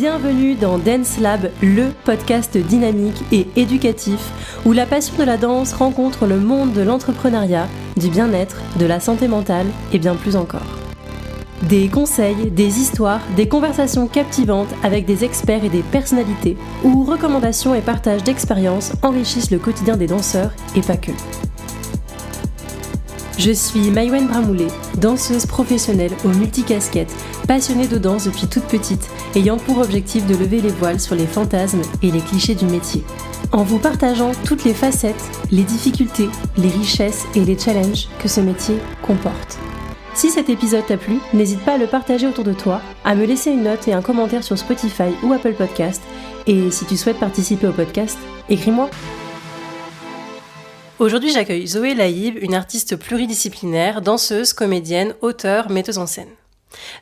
Bienvenue dans Dance Lab, le podcast dynamique et éducatif où la passion de la danse rencontre le monde de l'entrepreneuriat, du bien-être, de la santé mentale et bien plus encore. Des conseils, des histoires, des conversations captivantes avec des experts et des personnalités où recommandations et partages d'expériences enrichissent le quotidien des danseurs et pas que. Je suis Maïwenn Bramoulet, danseuse professionnelle aux multicasquettes, passionnée de danse depuis toute petite, ayant pour objectif de lever les voiles sur les fantasmes et les clichés du métier. En vous partageant toutes les facettes, les difficultés, les richesses et les challenges que ce métier comporte. Si cet épisode t'a plu, n'hésite pas à le partager autour de toi, à me laisser une note et un commentaire sur Spotify ou Apple Podcast. Et si tu souhaites participer au podcast, écris-moi. Aujourd'hui, j'accueille Zoé Laïb, une artiste pluridisciplinaire, danseuse, comédienne, auteure, metteuse en scène.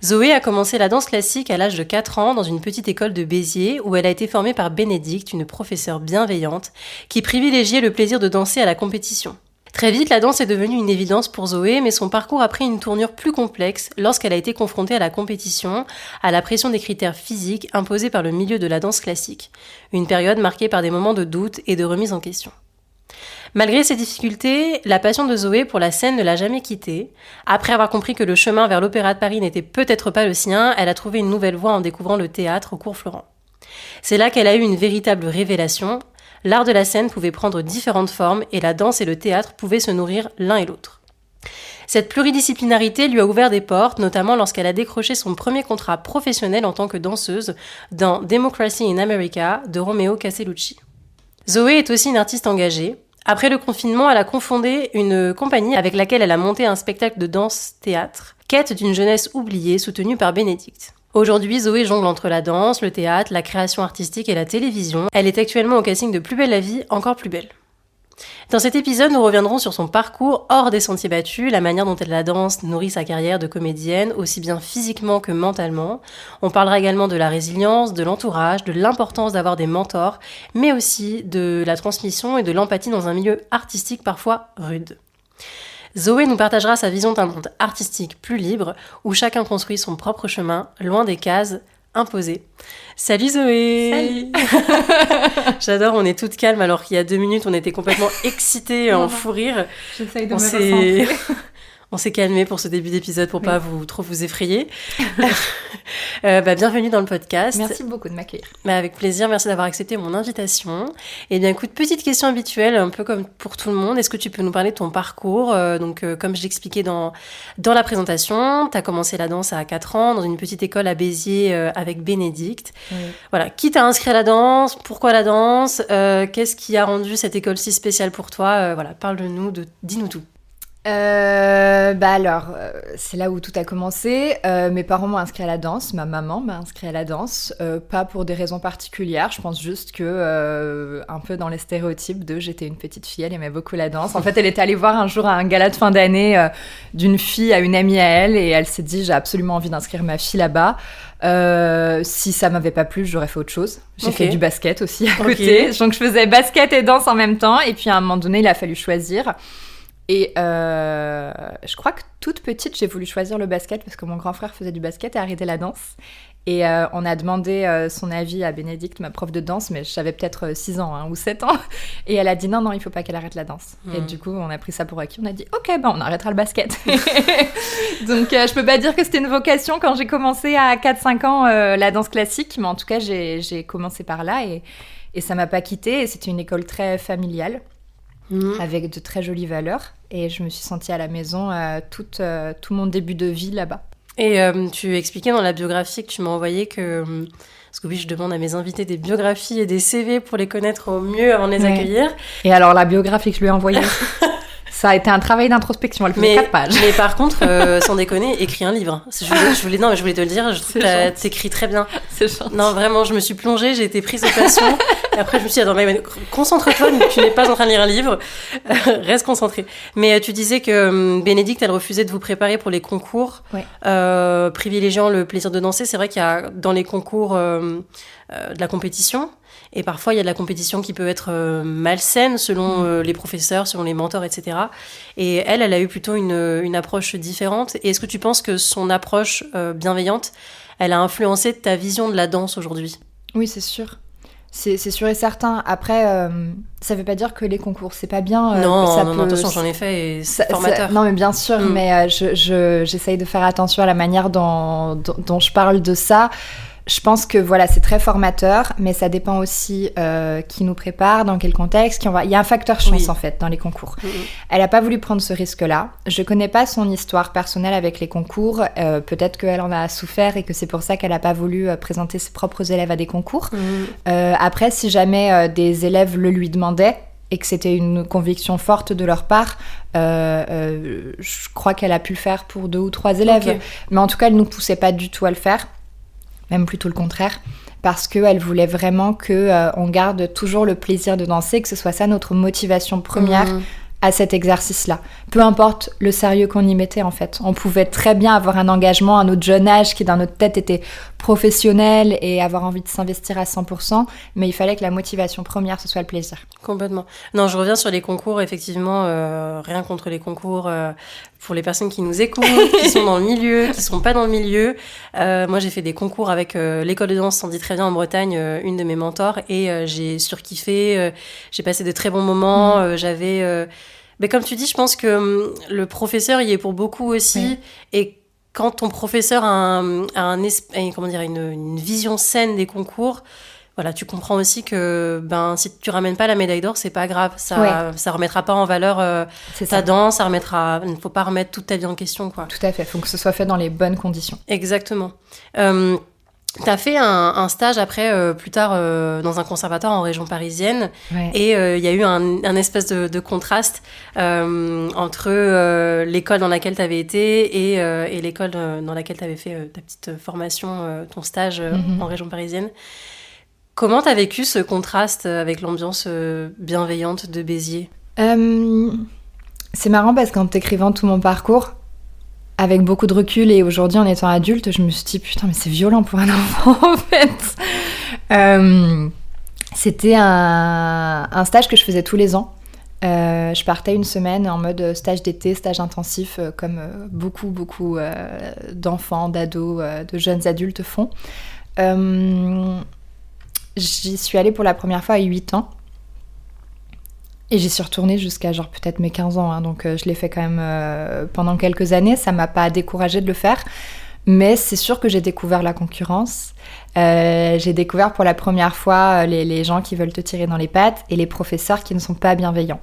Zoé a commencé la danse classique à l'âge de 4 ans dans une petite école de Béziers où elle a été formée par Bénédicte, une professeure bienveillante qui privilégiait le plaisir de danser à la compétition. Très vite, la danse est devenue une évidence pour Zoé, mais son parcours a pris une tournure plus complexe lorsqu'elle a été confrontée à la compétition, à la pression des critères physiques imposés par le milieu de la danse classique. Une période marquée par des moments de doute et de remise en question. Malgré ces difficultés, la passion de Zoé pour la scène ne l'a jamais quittée. Après avoir compris que le chemin vers l'Opéra de Paris n'était peut-être pas le sien, elle a trouvé une nouvelle voie en découvrant le théâtre au Cours Florent. C'est là qu'elle a eu une véritable révélation. L'art de la scène pouvait prendre différentes formes et la danse et le théâtre pouvaient se nourrir l'un et l'autre. Cette pluridisciplinarité lui a ouvert des portes, notamment lorsqu'elle a décroché son premier contrat professionnel en tant que danseuse dans Democracy in America de Romeo Castellucci. Zoé est aussi une artiste engagée. Après le confinement, elle a cofondé une compagnie avec laquelle elle a monté un spectacle de danse-théâtre, Quête d'une jeunesse oubliée, soutenu par Bénédicte. Aujourd'hui, Zoé jongle entre la danse, le théâtre, la création artistique et la télévision. Elle est actuellement au casting de Plus belle la vie, encore plus belle. Dans cet épisode, nous reviendrons sur son parcours hors des sentiers battus, la manière dont la danse nourrit sa carrière de comédienne, aussi bien physiquement que mentalement. On parlera également de la résilience, de l'entourage, de l'importance d'avoir des mentors, mais aussi de la transmission et de l'empathie dans un milieu artistique parfois rude. Zoé nous partagera sa vision d'un monde artistique plus libre, où chacun construit son propre chemin, loin des cases imposées. Salut Zoé! Salut. J'adore, on est toutes calmes alors qu'il y a 2 minutes on était complètement excitées en fou rire. J'essaye de me recentrer. On s'est calmé pour ce début d'épisode pour pas trop vous effrayer. Bienvenue dans le podcast. Merci beaucoup de m'accueillir. Avec plaisir, merci d'avoir accepté mon invitation. Et bien écoute, petite question habituelle, un peu comme pour tout le monde. Est-ce que tu peux nous parler de ton parcours ? Comme je l'expliquais dans la présentation, tu as commencé la danse à 4 ans dans une petite école à Béziers avec Bénédicte. Oui. Voilà, qui t'a inscrit à la danse ? Pourquoi la danse ? Qu'est-ce qui a rendu cette école si spéciale pour toi ? Parle-nous, dis-nous tout. C'est là où tout a commencé. Mes parents m'ont inscrit à la danse, ma maman m'a inscrit à la danse, pas pour des raisons particulières, je pense juste que, un peu dans les stéréotypes j'étais une petite fille, elle aimait beaucoup la danse. En fait, elle était allée voir un jour à un gala de fin d'année d'une fille à une amie à elle, et elle s'est dit, j'ai absolument envie d'inscrire ma fille là-bas. Si ça m'avait pas plu, j'aurais fait autre chose. J'ai fait du basket aussi à côté, donc je faisais basket et danse en même temps, et puis à un moment donné, il a fallu choisir. Et je crois que toute petite, j'ai voulu choisir le basket parce que mon grand frère faisait du basket et arrêtait la danse. Et on a demandé son avis à Bénédicte, ma prof de danse, mais j'avais peut-être 6 ans ou 7 ans. Et elle a dit non, il faut pas qu'elle arrête la danse. Et du coup, on a pris ça pour acquis. On a dit ok, on arrêtera le basket. Donc je peux pas dire que c'était une vocation quand j'ai commencé à 4-5 ans la danse classique, mais en tout cas, j'ai commencé par là et ça m'a pas quittée. Et c'était une école très familiale. Avec de très jolies valeurs, et je me suis sentie à la maison tout mon début de vie là-bas. Et tu expliquais dans la biographie que tu m'as envoyé que... Parce que oui, je demande à mes invités des biographies et des CV pour les connaître au mieux avant de les accueillir. Et alors la biographie que je lui ai envoyée, ça a été un travail d'introspection, elle faisait 4 pages. Mais par contre, sans déconner, écris un livre. Je voulais te le dire, je trouve que t'écris très bien. C'est gentil. Non, vraiment, je me suis plongée, j'ai été prise de passion. Et après, je me suis dit, attends, concentre-toi, tu n'es pas en train de lire un livre. Reste concentrée. Mais tu disais que Bénédicte, elle refusait de vous préparer pour les concours, privilégiant le plaisir de danser. C'est vrai qu'il y a dans les concours de la compétition, Et parfois, il y a de la compétition qui peut être malsaine selon les professeurs, selon les mentors, etc. Et elle a eu plutôt une approche différente. Et est-ce que tu penses que son approche bienveillante, elle a influencé ta vision de la danse aujourd'hui ? Oui, c'est sûr. C'est sûr et certain. Après, ça veut pas dire que les concours, c'est pas bien. Non, attention, j'en ai fait et c'est formateur. Non, mais bien sûr, mais j'essaye de faire attention à la manière dont je parle de ça. Je pense que voilà, c'est très formateur, mais ça dépend aussi qui nous prépare, dans quel contexte. Il y a un facteur chance en fait dans les concours. Elle n'a pas voulu prendre ce risque-là. Je connais pas son histoire personnelle avec les concours. Peut-être qu'elle en a souffert et que c'est pour ça qu'elle n'a pas voulu présenter ses propres élèves à des concours. Après, si jamais des élèves le lui demandaient et que c'était une conviction forte de leur part, je crois qu'elle a pu le faire pour 2 ou 3 élèves. Okay. Mais en tout cas, elle ne nous poussait pas du tout à le faire. Même plutôt le contraire, parce qu'elle voulait vraiment qu'on garde toujours le plaisir de danser, que ce soit ça notre motivation première à cet exercice-là. Peu importe le sérieux qu'on y mettait, en fait. On pouvait très bien avoir un engagement à notre jeune âge qui, dans notre tête, était professionnel et avoir envie de s'investir à 100%, mais il fallait que la motivation première, ce soit le plaisir. Complètement. Non, je reviens sur les concours, effectivement, rien contre les concours pour les personnes qui nous écoutent, qui sont dans le milieu, qui sont pas dans le milieu. Moi, j'ai fait des concours avec l'école de danse Sandy Très Bien en Bretagne, une de mes mentors, et j'ai surkiffé, j'ai passé de très bons moments, j'avais... Mais comme tu dis, je pense que le professeur y est pour beaucoup aussi, et quand ton professeur a une vision saine des concours, voilà, tu comprends aussi que si tu ramènes pas la médaille d'or, c'est pas grave, ça remettra pas en valeur ta danse, il ne faut pas remettre toute ta vie en question, quoi. Tout à fait, il faut que ce soit fait dans les bonnes conditions. Exactement. T'as fait un stage après, plus tard, dans un conservatoire en région parisienne, et il y a eu un espèce de contraste entre l'école dans laquelle t'avais été et l'école dans laquelle t'avais fait ta petite formation, ton stage en région parisienne. Comment t'as vécu ce contraste avec l'ambiance bienveillante de Béziers ? C'est marrant parce qu'en t'écrivant tout mon parcours, avec beaucoup de recul et aujourd'hui en étant adulte, je me suis dit putain mais c'est violent pour un enfant en fait. C'était un stage que je faisais tous les ans. Je partais une semaine en mode stage d'été, stage intensif, comme beaucoup d'enfants, d'ados, de jeunes adultes font. J'y suis allée pour la première fois à 8 ans. Et j'y suis retournée jusqu'à genre peut-être mes 15 ans, hein, donc je l'ai fait quand même pendant quelques années, ça m'a pas découragée de le faire, mais c'est sûr que j'ai découvert la concurrence, j'ai découvert pour la première fois les gens qui veulent te tirer dans les pattes et les professeurs qui ne sont pas bienveillants.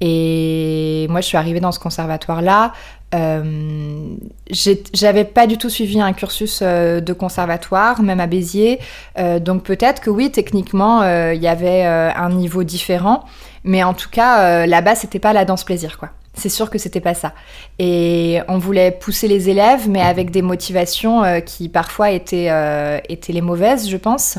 Et moi je suis arrivée dans ce conservatoire-là, j'avais pas du tout suivi un cursus de conservatoire, même à Béziers, donc peut-être que oui, techniquement, il y avait un niveau différent, mais en tout cas, là-bas, c'était pas la danse plaisir, quoi. C'est sûr que c'était pas ça. Et on voulait pousser les élèves, mais avec des motivations qui parfois étaient les mauvaises, je pense.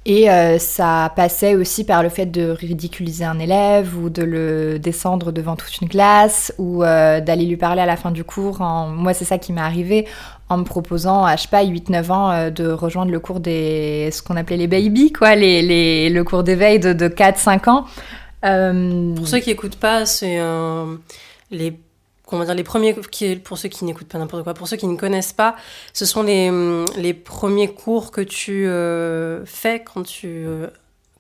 Et ça passait aussi par le fait de ridiculiser un élève ou de le descendre devant toute une classe ou d'aller lui parler à la fin du cours. Moi, c'est ça qui m'est arrivé en me proposant, à je sais pas, 8-9 ans, de rejoindre le cours ce qu'on appelait les baby, quoi, le cours d'éveil de 4-5 ans. Pour ceux qui n'écoutent pas, c'est les premiers, pour ceux qui n'écoutent pas n'importe quoi, pour ceux qui ne connaissent pas, ce sont les premiers cours que tu fais quand tu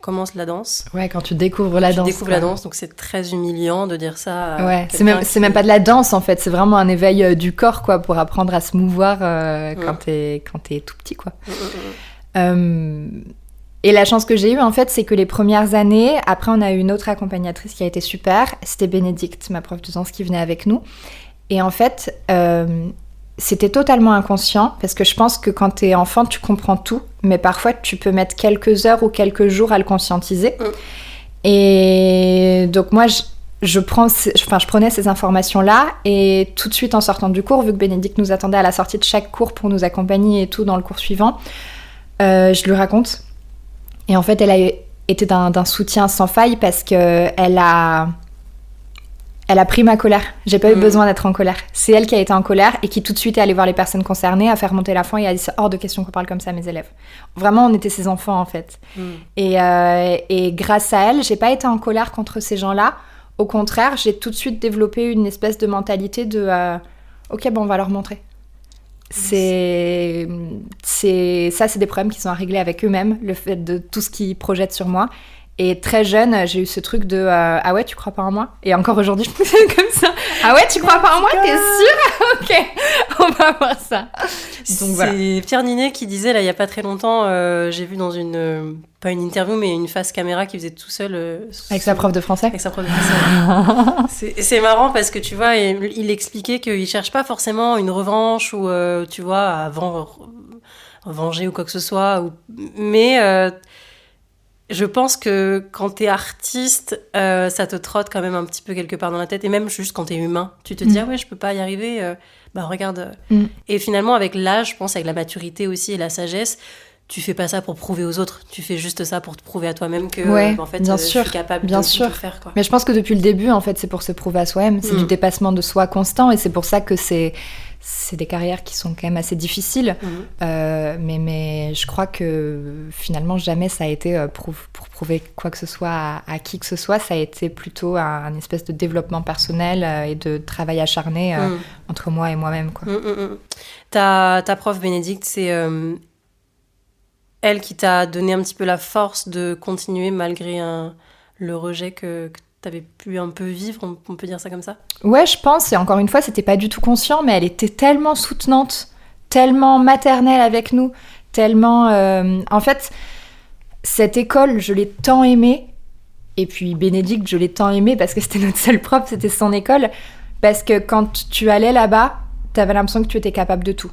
commences la danse. Ouais, quand tu découvres la danse. Tu découvres la danse, donc c'est très humiliant de dire ça. Ouais, c'est même pas de la danse en fait, c'est vraiment un éveil du corps, quoi, pour apprendre à se mouvoir quand t'es tout petit, quoi. Et la chance que j'ai eue, en fait, c'est que les premières années, après, on a eu une autre accompagnatrice qui a été super. C'était Bénédicte, ma prof de danse, qui venait avec nous. Et en fait, c'était totalement inconscient, parce que je pense que quand t'es enfant, tu comprends tout, mais parfois, tu peux mettre quelques heures ou quelques jours à le conscientiser. Et donc, moi, je prenais ces informations-là, et tout de suite, en sortant du cours, vu que Bénédicte nous attendait à la sortie de chaque cours pour nous accompagner et tout dans le cours suivant, je lui raconte. Et en fait, elle a été d'un soutien sans faille parce qu'elle a Elle a pris ma colère. J'ai pas eu besoin d'être en colère. C'est elle qui a été en colère et qui tout de suite est allée voir les personnes concernées, à faire monter la foi et a dit c'est hors de question qu'on parle comme ça à mes élèves. Vraiment, on était ses enfants en fait. Et grâce à elle, j'ai pas été en colère contre ces gens-là. Au contraire, j'ai tout de suite développé une espèce de mentalité de ok, bon, on va leur montrer. C'est des problèmes qu'ils ont à régler avec eux-mêmes, le fait de tout ce qu'ils projettent sur moi. Et très jeune, j'ai eu ce truc de ah ouais, tu crois pas en moi? Et encore aujourd'hui, je me fais comme ça. Ah ouais, tu crois pas en moi? T'es sûre? Ok, on va voir ça. Donc voilà. C'est Pierre Ninet qui disait là il y a pas très longtemps, j'ai vu dans une pas une interview mais une face caméra qu'il faisait tout seul avec sa prof de français. Avec sa prof de français. C'est marrant parce que tu vois, il expliquait qu'il cherche pas forcément une revanche ou tu vois à venger ou quoi que ce soit, mais je pense que quand t'es artiste, ça te trotte quand même un petit peu quelque part dans la tête. Et même juste quand t'es humain, tu te dis ah ouais, je peux pas y arriver. Bah regarde. Et finalement, avec l'âge, je pense, avec la maturité aussi et la sagesse, tu fais pas ça pour prouver aux autres. Tu fais juste ça pour te prouver à toi-même que en fait, je suis capable de tout faire. Quoi. Mais je pense que depuis le début, en fait, c'est pour se prouver à soi-même. C'est du dépassement de soi constant. Et c'est pour ça que c'est des carrières qui sont quand même assez difficiles. Mais je crois que finalement, jamais ça a été pour prouver quoi que ce soit à qui que ce soit. Ça a été plutôt un espèce de développement personnel et de travail acharné entre moi et moi-même. Quoi. Ta prof Bénédicte, c'est elle qui t'a donné un petit peu la force de continuer malgré le rejet que t'avais pu un peu vivre, on peut dire ça comme ça? Ouais, je pense, et encore une fois, c'était pas du tout conscient, mais elle était tellement soutenante, tellement maternelle avec nous, tellement... En fait, cette école, je l'ai tant aimée, et puis Bénédicte, je l'ai tant aimée parce que c'était notre seule prof, c'était son école, parce que quand tu allais là-bas, t'avais l'impression que tu étais capable de tout.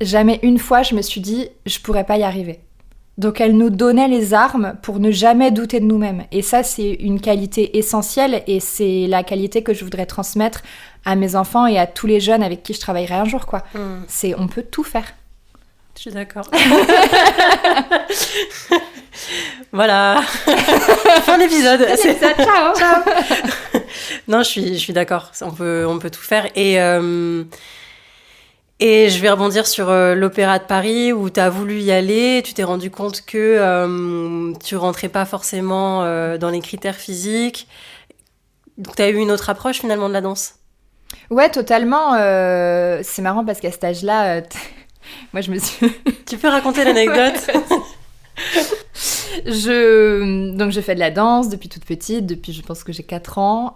Jamais une fois, je me suis dit, je pourrais pas y arriver. Donc elle nous donnait les armes pour ne jamais douter de nous-mêmes. Et ça, c'est une qualité essentielle et c'est la qualité que je voudrais transmettre à mes enfants et à tous les jeunes avec qui je travaillerai un jour, quoi. C'est on peut tout faire. Je suis d'accord. Voilà. Fin d'épisode. C'est ça, ciao. Non, je suis d'accord. On peut tout faire. Et je vais rebondir sur l'Opéra de Paris où tu as voulu y aller, tu t'es rendu compte que tu rentrais pas forcément dans les critères physiques. Donc tu as eu une autre approche finalement de la danse? Ouais, totalement. C'est marrant parce qu'à cet âge-là, moi je me suis... Tu peux raconter l'anecdote? Donc je fais de la danse depuis toute petite, depuis je pense que j'ai 4 ans,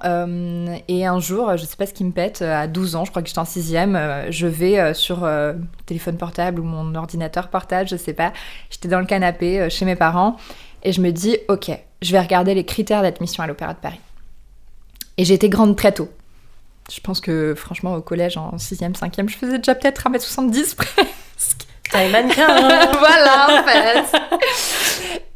et un jour, je sais pas ce qui me pète, à 12 ans, je crois que j'étais en 6e, je vais sur mon téléphone portable ou mon ordinateur portable, je sais pas, j'étais dans le canapé chez mes parents, et je me dis, ok, je vais regarder les critères d'admission à l'Opéra de Paris. Et j'ai été grande très tôt. Je pense que franchement au collège, en 6e, 5e, je faisais déjà peut-être 1m70 presque. T'es mannequin, hein. Voilà, en fait.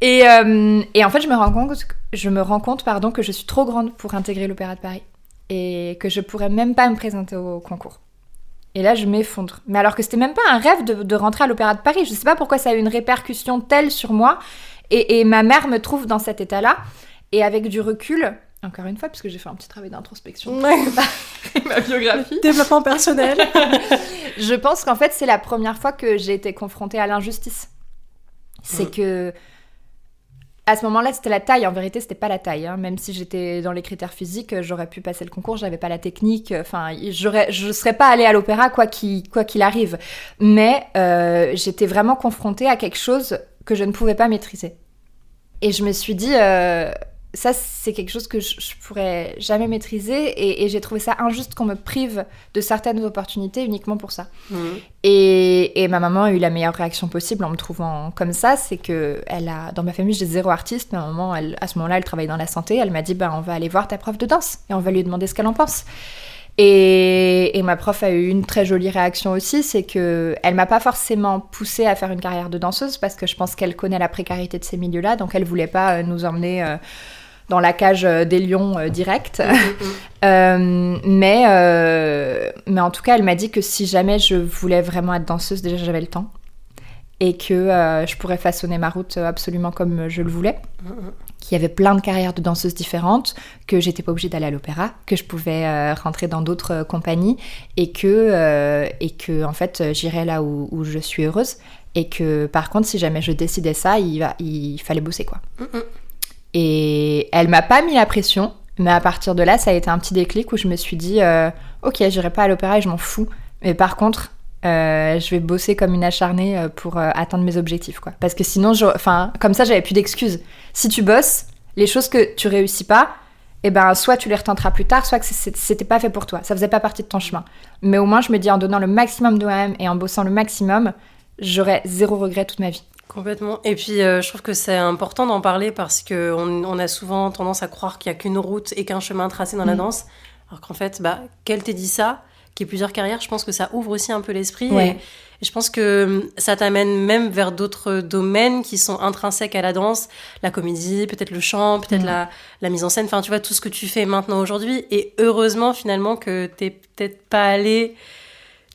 Et en fait, je me rends compte que je suis trop grande pour intégrer l'Opéra de Paris et que je pourrais même pas me présenter au concours. Et là, je m'effondre. Mais alors que c'était même pas un rêve de rentrer à l'Opéra de Paris. Je sais pas pourquoi ça a eu une répercussion telle sur moi. Et ma mère me trouve dans cet état-là. Et avec du recul, encore une fois, puisque j'ai fait un petit travail d'introspection, ma biographie, développement personnel, je pense qu'en fait, c'est la première fois que j'ai été confrontée à l'injustice. C'est que à ce moment-là, c'était la taille. En vérité, c'était pas la taille. Hein. Même si j'étais dans les critères physiques, j'aurais pu passer le concours, j'avais pas la technique. Enfin, je serais pas allée à l'opéra quoi qu'il arrive. Mais j'étais vraiment confrontée à quelque chose que je ne pouvais pas maîtriser. Et je me suis dit, ça, c'est quelque chose que je pourrais jamais maîtriser. Et j'ai trouvé ça injuste qu'on me prive de certaines opportunités uniquement pour ça. Et ma maman a eu la meilleure réaction possible en me trouvant comme ça. C'est que dans ma famille, j'ai 0 artiste. Ma maman, à ce moment-là, elle travaille dans la santé. Elle m'a dit, on va aller voir ta prof de danse et on va lui demander ce qu'elle en pense. Et ma prof a eu une très jolie réaction aussi, c'est qu'elle m'a pas forcément poussée à faire une carrière de danseuse parce que je pense qu'elle connaît la précarité de ces milieux-là, donc elle voulait pas nous emmener dans la cage des lions direct. Mais en tout cas, elle m'a dit que si jamais je voulais vraiment être danseuse, déjà j'avais le temps. et que je pourrais façonner ma route absolument comme je le voulais. Qu'il y avait plein de carrières de danseuses différentes, que j'étais pas obligée d'aller à l'opéra, que je pouvais rentrer dans d'autres compagnies et que en fait j'irais là où je suis heureuse et que par contre si jamais je décidais ça, il fallait bosser quoi. Et elle m'a pas mis la pression, mais à partir de là ça a été un petit déclic où je me suis dit ok, j'irai pas à l'opéra et je m'en fous, mais par contre je vais bosser comme une acharnée pour atteindre mes objectifs quoi. Parce que sinon comme ça j'avais plus d'excuses. Si tu bosses, les choses que tu réussis pas, eh ben soit tu les retenteras plus tard, soit que c'était pas fait pour toi, ça faisait pas partie de ton chemin. Mais au moins je me dis en donnant le maximum de moi-même et en bossant le maximum, j'aurai 0 regret toute ma vie. Complètement. Et puis je trouve que c'est important d'en parler parce qu'on a souvent tendance à croire qu'il n'y a qu'une route et qu'un chemin tracé dans la danse, alors qu'en fait, qu'elle t'ait dit ça, qu'il y ait plusieurs carrières, je pense que ça ouvre aussi un peu l'esprit. Ouais. Et je pense que ça t'amène même vers d'autres domaines qui sont intrinsèques à la danse, la comédie, peut-être le chant, peut-être la mise en scène, enfin tu vois, tout ce que tu fais maintenant aujourd'hui. Et heureusement finalement que t'es peut-être pas allé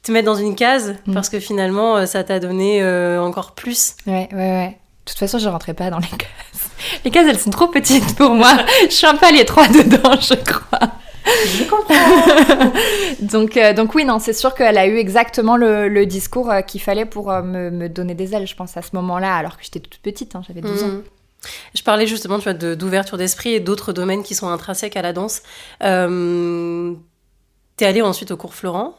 te mettre dans une case, parce que finalement ça t'a donné encore plus. Ouais. De toute façon, je rentrais pas dans les cases. Les cases, elles sont trop petites pour moi. Je suis un peu à l'étroit dedans, je crois. Je comprends. donc oui, non, c'est sûr qu'elle a eu exactement le discours qu'il fallait pour me donner des ailes, je pense, à ce moment-là, alors que j'étais toute petite, j'avais 12 ans. Je parlais justement, tu vois, d'ouverture d'esprit et d'autres domaines qui sont intrinsèques à la danse. T'es allée ensuite au cours Florent?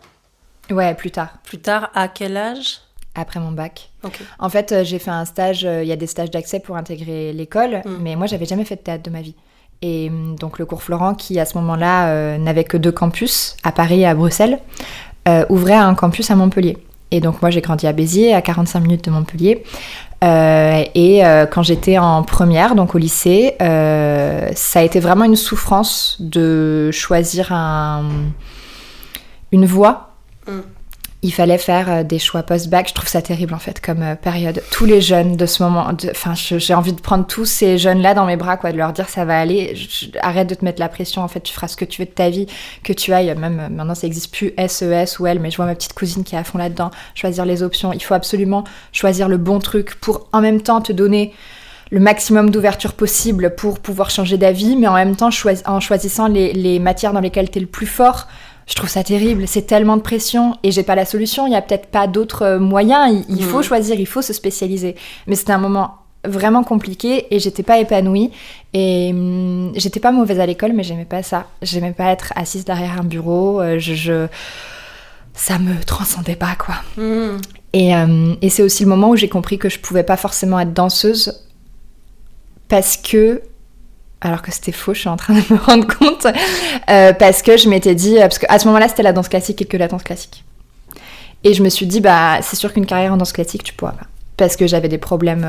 Ouais, plus tard. Plus tard, à quel âge? Après mon bac. Okay. En fait, j'ai fait un stage, il y a des stages d'accès pour intégrer l'école, mais moi, j'avais jamais fait de théâtre de ma vie. Et donc le cours Florent, qui à ce moment-là n'avait que 2 campus, à Paris et à Bruxelles, ouvrait un campus à Montpellier. Et donc moi j'ai grandi à Béziers, à 45 minutes de Montpellier. Quand j'étais en première, donc au lycée, ça a été vraiment une souffrance de choisir une voie. Il fallait faire des choix post-bac. Je trouve ça terrible en fait comme période. Tous les jeunes de ce moment, j'ai envie de prendre tous ces jeunes-là dans mes bras, quoi, de leur dire ça va aller. Arrête de te mettre la pression. En fait, tu feras ce que tu veux de ta vie, que tu ailles. Même maintenant, ça n'existe plus SES ou L, mais je vois ma petite cousine qui est à fond là-dedans. Choisir les options. Il faut absolument choisir le bon truc pour en même temps te donner le maximum d'ouverture possible pour pouvoir changer d'avis, mais en même temps en choisissant les matières dans lesquelles t'es le plus fort. Je trouve ça terrible, c'est tellement de pression et j'ai pas la solution, il y a peut-être pas d'autres moyens, il faut choisir, il faut se spécialiser. Mais c'était un moment vraiment compliqué et j'étais pas épanouie et j'étais pas mauvaise à l'école, mais j'aimais pas ça. J'aimais pas être assise derrière un bureau, ça me transcendait pas quoi. Et c'est aussi le moment où j'ai compris que je pouvais pas forcément être danseuse parce que... Alors que c'était faux, je suis en train de me rendre compte, parce que je m'étais dit, parce qu'à ce moment-là, c'était la danse classique et que la danse classique. Et je me suis dit, c'est sûr qu'une carrière en danse classique, tu pourras pas. Parce que j'avais des problèmes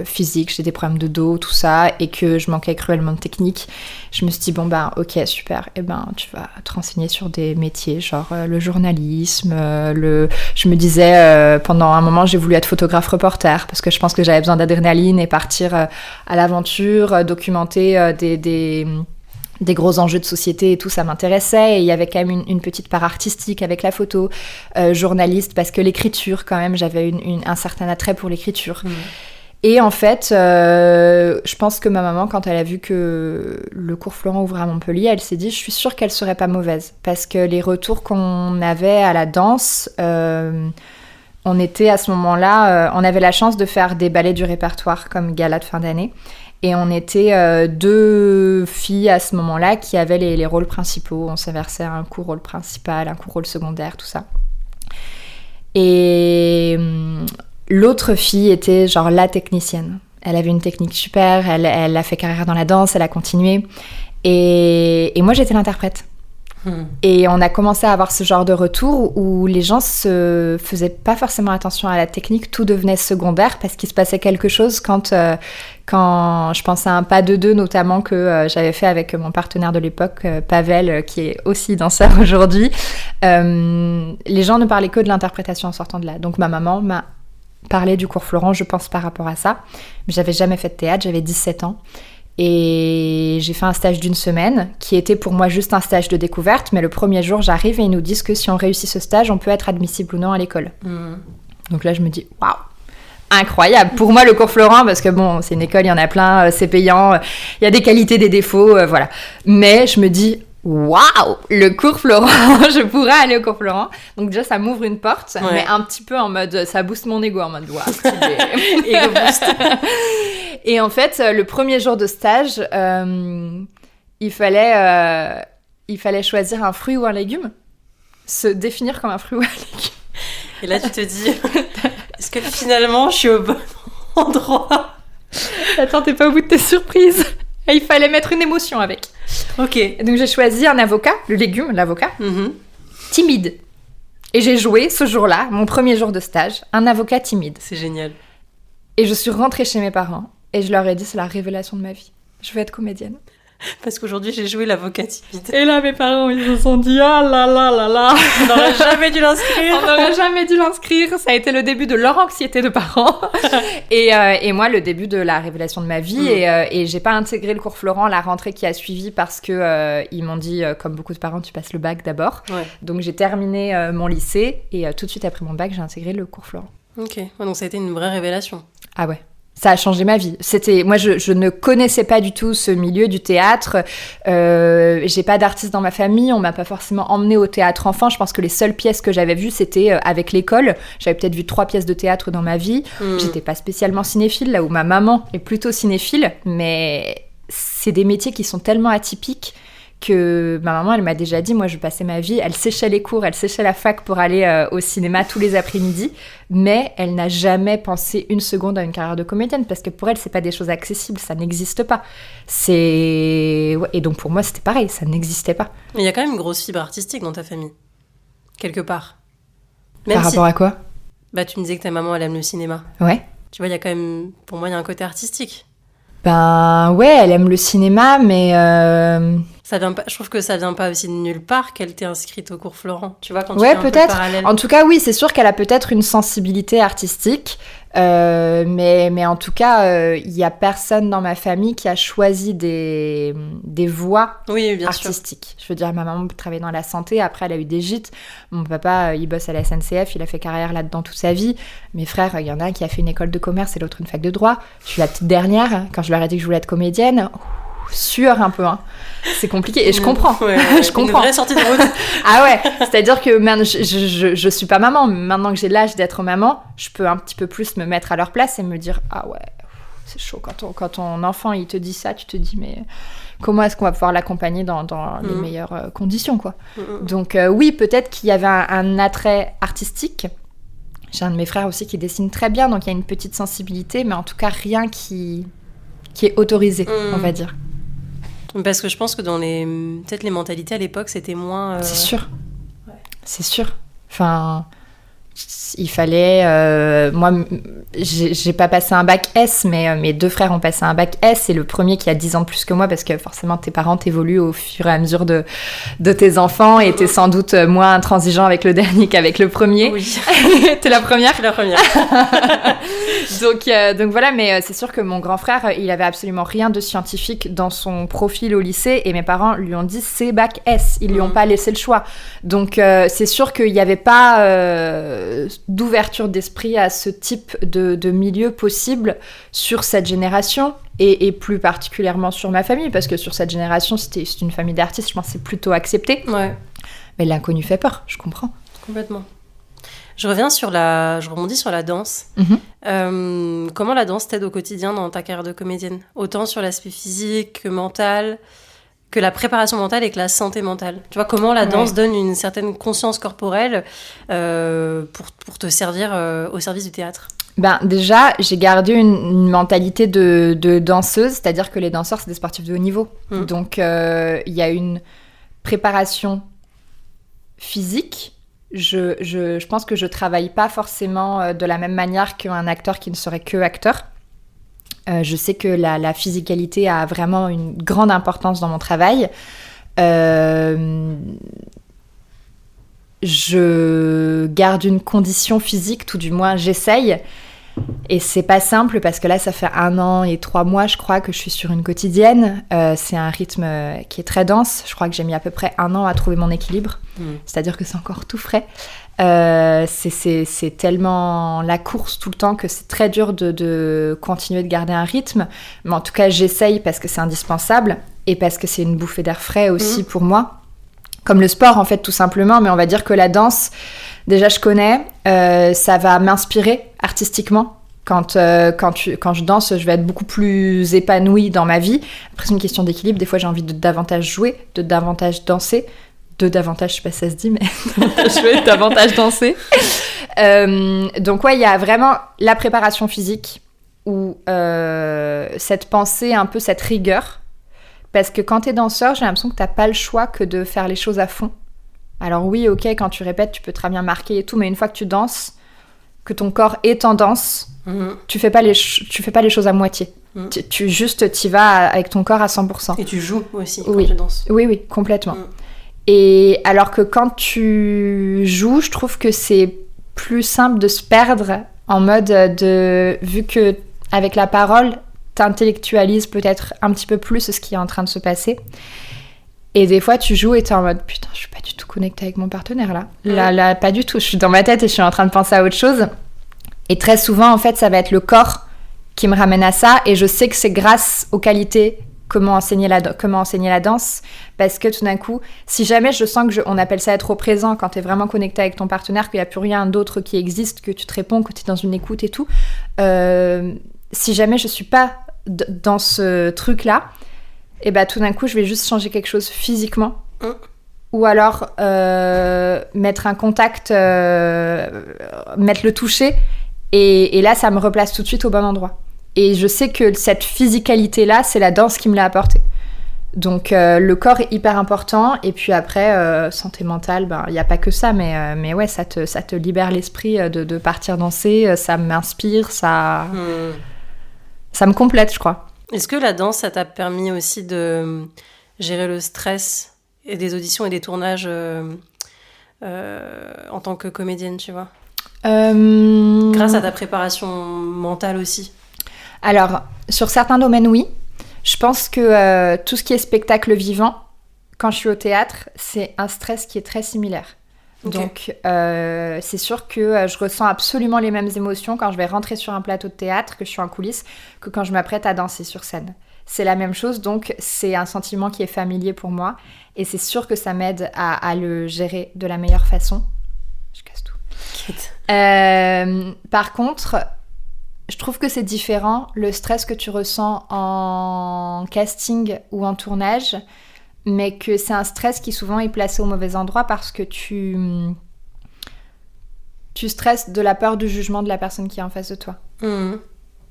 physiques, j'ai des problèmes de dos, tout ça, et que je manquais cruellement de technique. Je me suis dit, ok, super, tu vas te renseigner sur des métiers, genre le journalisme, Je me disais, pendant un moment, j'ai voulu être photographe-reporter, parce que je pense que j'avais besoin d'adrénaline et partir à l'aventure, documenter des gros enjeux de société et tout, ça m'intéressait. Et il y avait quand même une petite part artistique avec la photo, journaliste, parce que l'écriture, quand même, j'avais un certain attrait pour l'écriture. Et en fait, je pense que ma maman, quand elle a vu que le cours Florent ouvrait à Montpellier, elle s'est dit, je suis sûre qu'elle serait pas mauvaise. Parce que les retours qu'on avait à la danse... on était à ce moment-là, on avait la chance de faire des ballets du répertoire comme gala de fin d'année. Et on était 2 filles à ce moment-là qui avaient les rôles principaux. On s'inversait un coup rôle principal, un coup rôle secondaire, tout ça. Et l'autre fille était genre la technicienne. Elle avait une technique super, elle a fait carrière dans la danse, elle a continué. Et moi, j'étais l'interprète. Et on a commencé à avoir ce genre de retour où les gens se faisaient pas forcément attention à la technique, tout devenait secondaire parce qu'il se passait quelque chose quand je pense à un pas de 2 notamment que j'avais fait avec mon partenaire de l'époque, Pavel, qui est aussi danseur aujourd'hui. Les gens ne parlaient que de l'interprétation en sortant de là. Donc ma maman m'a parlé du cours Florent, je pense, par rapport à ça. Mais j'avais jamais fait de théâtre, j'avais 17 ans. Et j'ai fait un stage d'1 semaine qui était pour moi juste un stage de découverte, mais le premier jour j'arrive et ils nous disent que si on réussit ce stage on peut être admissible ou non à l'école. Donc là je me dis waouh, incroyable. Pour moi, le cours Florent, parce que bon, c'est une école, il y en a plein, c'est payant, il y a des qualités, des défauts, voilà. Mais je me dis, waouh, le cours Florent, je pourrais aller au cours Florent. Donc déjà, ça m'ouvre une porte, mais un petit peu en mode, ça booste mon ego, en mode, waouh, stylé. Ego boost. Et en fait, le premier jour de stage, il fallait choisir un fruit ou un légume, se définir comme un fruit ou un légume. Et là, tu te dis, est-ce que finalement, je suis au bon endroit? Attends, t'es pas au bout de tes surprises. Et il fallait mettre une émotion avec. Ok. Donc j'ai choisi un avocat, le légume, l'avocat, timide. Et j'ai joué ce jour-là, mon premier jour de stage, un avocat timide. C'est génial. Et je suis rentrée chez mes parents et je leur ai dit, c'est la révélation de ma vie. Je vais être comédienne. Parce qu'aujourd'hui, j'ai joué l'avocat timide. Et là, mes parents, ils se sont dit, ah là là là là. On n'aurait jamais dû l'inscrire. On n'aurait jamais dû l'inscrire. Ça a été le début de leur anxiété de parents. Et moi, le début de la révélation de ma vie. Et j'ai pas intégré le cours Florent la rentrée qui a suivi parce que ils m'ont dit, comme beaucoup de parents, tu passes le bac d'abord. Ouais. Donc j'ai terminé mon lycée et tout de suite après mon bac, j'ai intégré le cours Florent. Ok, donc ça a été une vraie révélation. Ah ouais. Ça a changé ma vie. Moi, je ne connaissais pas du tout ce milieu du théâtre. J'ai pas d'artiste dans ma famille. On m'a pas forcément emmenée au théâtre enfant. Je pense que les seules pièces que j'avais vues, c'était avec l'école. J'avais peut-être vu 3 pièces de théâtre dans ma vie. J'étais pas spécialement cinéphile, là où ma maman est plutôt cinéphile. Mais c'est des métiers qui sont tellement atypiques que ma maman, elle m'a déjà dit, moi, je passais ma vie, elle séchait les cours, elle séchait la fac pour aller au cinéma tous les après-midi, mais elle n'a jamais pensé une seconde à une carrière de comédienne, parce que pour elle, c'est pas des choses accessibles, ça n'existe pas. Et donc pour moi, c'était pareil, ça n'existait pas. Mais il y a quand même une grosse fibre artistique dans ta famille, quelque part. Par rapport à quoi ? Bah, tu me disais que ta maman, elle aime le cinéma. Ouais. Tu vois, il y a quand même, pour moi, il y a un côté artistique. Ben ouais, elle aime le cinéma, mais... Ça vient pas, je trouve que ça vient pas aussi de nulle part qu'elle t'ait inscrite au cours Florent. Tu vois, quand tu ouais, fais un peut-être. peu parallèle. En tout cas, oui, c'est sûr qu'elle a peut-être une sensibilité artistique, mais en tout cas, il y a personne dans ma famille qui a choisi des voies artistiques. Sûr. Je veux dire, ma maman travaillait dans la santé, après elle a eu des gîtes. Mon papa, il bosse à la SNCF, il a fait carrière là-dedans toute sa vie. Mes frères, il y en a un qui a fait une école de commerce et l'autre une fac de droit. Je suis la petite dernière. Quand je leur ai dit que je voulais être comédienne... sueur un peu, hein. C'est compliqué et je comprends. Je comprends. Une vraie sortie de route. Ah ouais, c'est-à-dire que maintenant, je suis pas maman, mais maintenant que j'ai l'âge d'être maman, je peux un petit peu plus me mettre à leur place et me dire ah ouais, c'est chaud quand ton enfant il te dit ça, tu te dis mais comment est-ce qu'on va pouvoir l'accompagner dans les meilleures conditions quoi. Donc oui, peut-être qu'il y avait un attrait artistique. J'ai un de mes frères aussi qui dessine très bien, donc il y a une petite sensibilité, mais en tout cas rien qui est autorisé, on va dire. Parce que je pense que dans peut-être les mentalités à l'époque, c'était moins... C'est sûr. Ouais. C'est sûr. Enfin, il fallait... moi, j'ai pas passé un bac S, mais mes 2 frères ont passé un bac S, et le premier qui a 10 ans de plus que moi, parce que forcément, tes parents t'évoluent au fur et à mesure de tes enfants, et t'es sans doute moins intransigeant avec le dernier qu'avec le premier. Oui. T'es la première ? Je suis la première. Donc voilà, mais c'est sûr que mon grand frère, il avait absolument rien de scientifique dans son profil au lycée, et mes parents lui ont dit c'est bac S, ils lui ont pas laissé le choix. Donc c'est sûr qu'il n'y avait pas d'ouverture d'esprit à ce type de milieu possible sur cette génération, et plus particulièrement sur ma famille, parce que sur cette génération, c'est une famille d'artistes, je pense que c'est plutôt accepté. Ouais. Mais l'inconnu fait peur, je comprends. Complètement. Je rebondis sur la danse. Comment la danse t'aide au quotidien dans ta carrière de comédienne ? Autant sur l'aspect physique que mental, que la préparation mentale et que la santé mentale. Tu vois, comment la danse donne une certaine conscience corporelle pour te servir au service du théâtre ? Ben, déjà, j'ai gardé une mentalité de danseuse, c'est-à-dire que les danseurs, c'est des sportifs de haut niveau. Donc, il y a une préparation physique. Je pense que je travaille pas forcément de la même manière qu'un acteur qui ne serait que acteur. Je sais que la physicalité a vraiment une grande importance dans mon travail. Je garde une condition physique, tout du moins j'essaye. Et c'est pas simple parce que là, ça fait 1 an et 3 mois, je crois, que je suis sur une quotidienne. C'est un rythme qui est très dense. Je crois que j'ai mis à peu près 1 an à trouver mon équilibre. C'est-à-dire que c'est encore tout frais. C'est tellement la course tout le temps que c'est très dur de continuer de garder un rythme. Mais en tout cas, j'essaye parce que c'est indispensable et parce que c'est une bouffée d'air frais aussi pour moi. Comme le sport, en fait, tout simplement. Mais on va dire que la danse, déjà, je connais. Ça va m'inspirer artistiquement. Quand je danse, je vais être beaucoup plus épanouie dans ma vie. Après, c'est une question d'équilibre. Des fois, j'ai envie de davantage jouer, de davantage danser. De davantage, je sais pas si ça se dit, mais jouer, davantage danser. Donc, ouais, il y a vraiment la préparation physique ou cette pensée, un peu cette rigueur. Parce que quand t'es danseur, j'ai l'impression que t'as pas le choix que de faire les choses à fond. Alors oui, ok, quand tu répètes, tu peux très bien marquer et tout, mais une fois que tu danses, que ton corps est en danse, tu fais pas les choses à moitié. Tu juste t'y vas avec ton corps à 100%. Et tu joues aussi quand tu danses. Oui, complètement. Et alors que quand tu joues, je trouve que c'est plus simple de se perdre en mode vu que avec la parole, t'intellectualises peut-être un petit peu plus ce qui est en train de se passer. Et des fois, tu joues et t'es en mode putain, je suis pas du tout connectée avec mon partenaire là. Là, pas du tout. Je suis dans ma tête et je suis en train de penser à autre chose. Et très souvent, en fait, ça va être le corps qui me ramène à ça. Et je sais que c'est grâce aux qualités comment enseigner la danse. Parce que tout d'un coup, si jamais je sens que on appelle ça être au présent, quand t'es vraiment connecté avec ton partenaire, qu'il n'y a plus rien d'autre qui existe, que tu te réponds, que t'es dans une écoute et tout. Si jamais je suis pas dans ce truc-là, et bah tout d'un coup, je vais juste changer quelque chose physiquement. Ou alors mettre un contact, mettre le toucher. Et là, ça me replace tout de suite au bon endroit. Et je sais que cette physicalité-là, c'est la danse qui me l'a apportée. Donc le corps est hyper important. Et puis après, santé mentale, il n'y a pas que ça. Mais ouais, ça te libère l'esprit de partir danser. Ça m'inspire, ça me complète, je crois. Est-ce que la danse, ça t'a permis aussi de gérer le stress et des auditions et des tournages en tant que comédienne, tu vois ? Grâce à ta préparation mentale aussi. Alors, sur certains domaines, oui. Je pense que tout ce qui est spectacle vivant, quand je suis au théâtre, c'est un stress qui est très similaire. Okay. Donc, c'est sûr que je ressens absolument les mêmes émotions quand je vais rentrer sur un plateau de théâtre, que je suis en coulisses, que quand je m'apprête à danser sur scène. C'est la même chose, donc c'est un sentiment qui est familier pour moi. Et c'est sûr que ça m'aide à le gérer de la meilleure façon. Je casse tout. Par contre, je trouve que c'est différent, le stress que tu ressens en casting ou en tournage, mais que c'est un stress qui souvent est placé au mauvais endroit parce que tu stresses de la peur du jugement de la personne qui est en face de toi.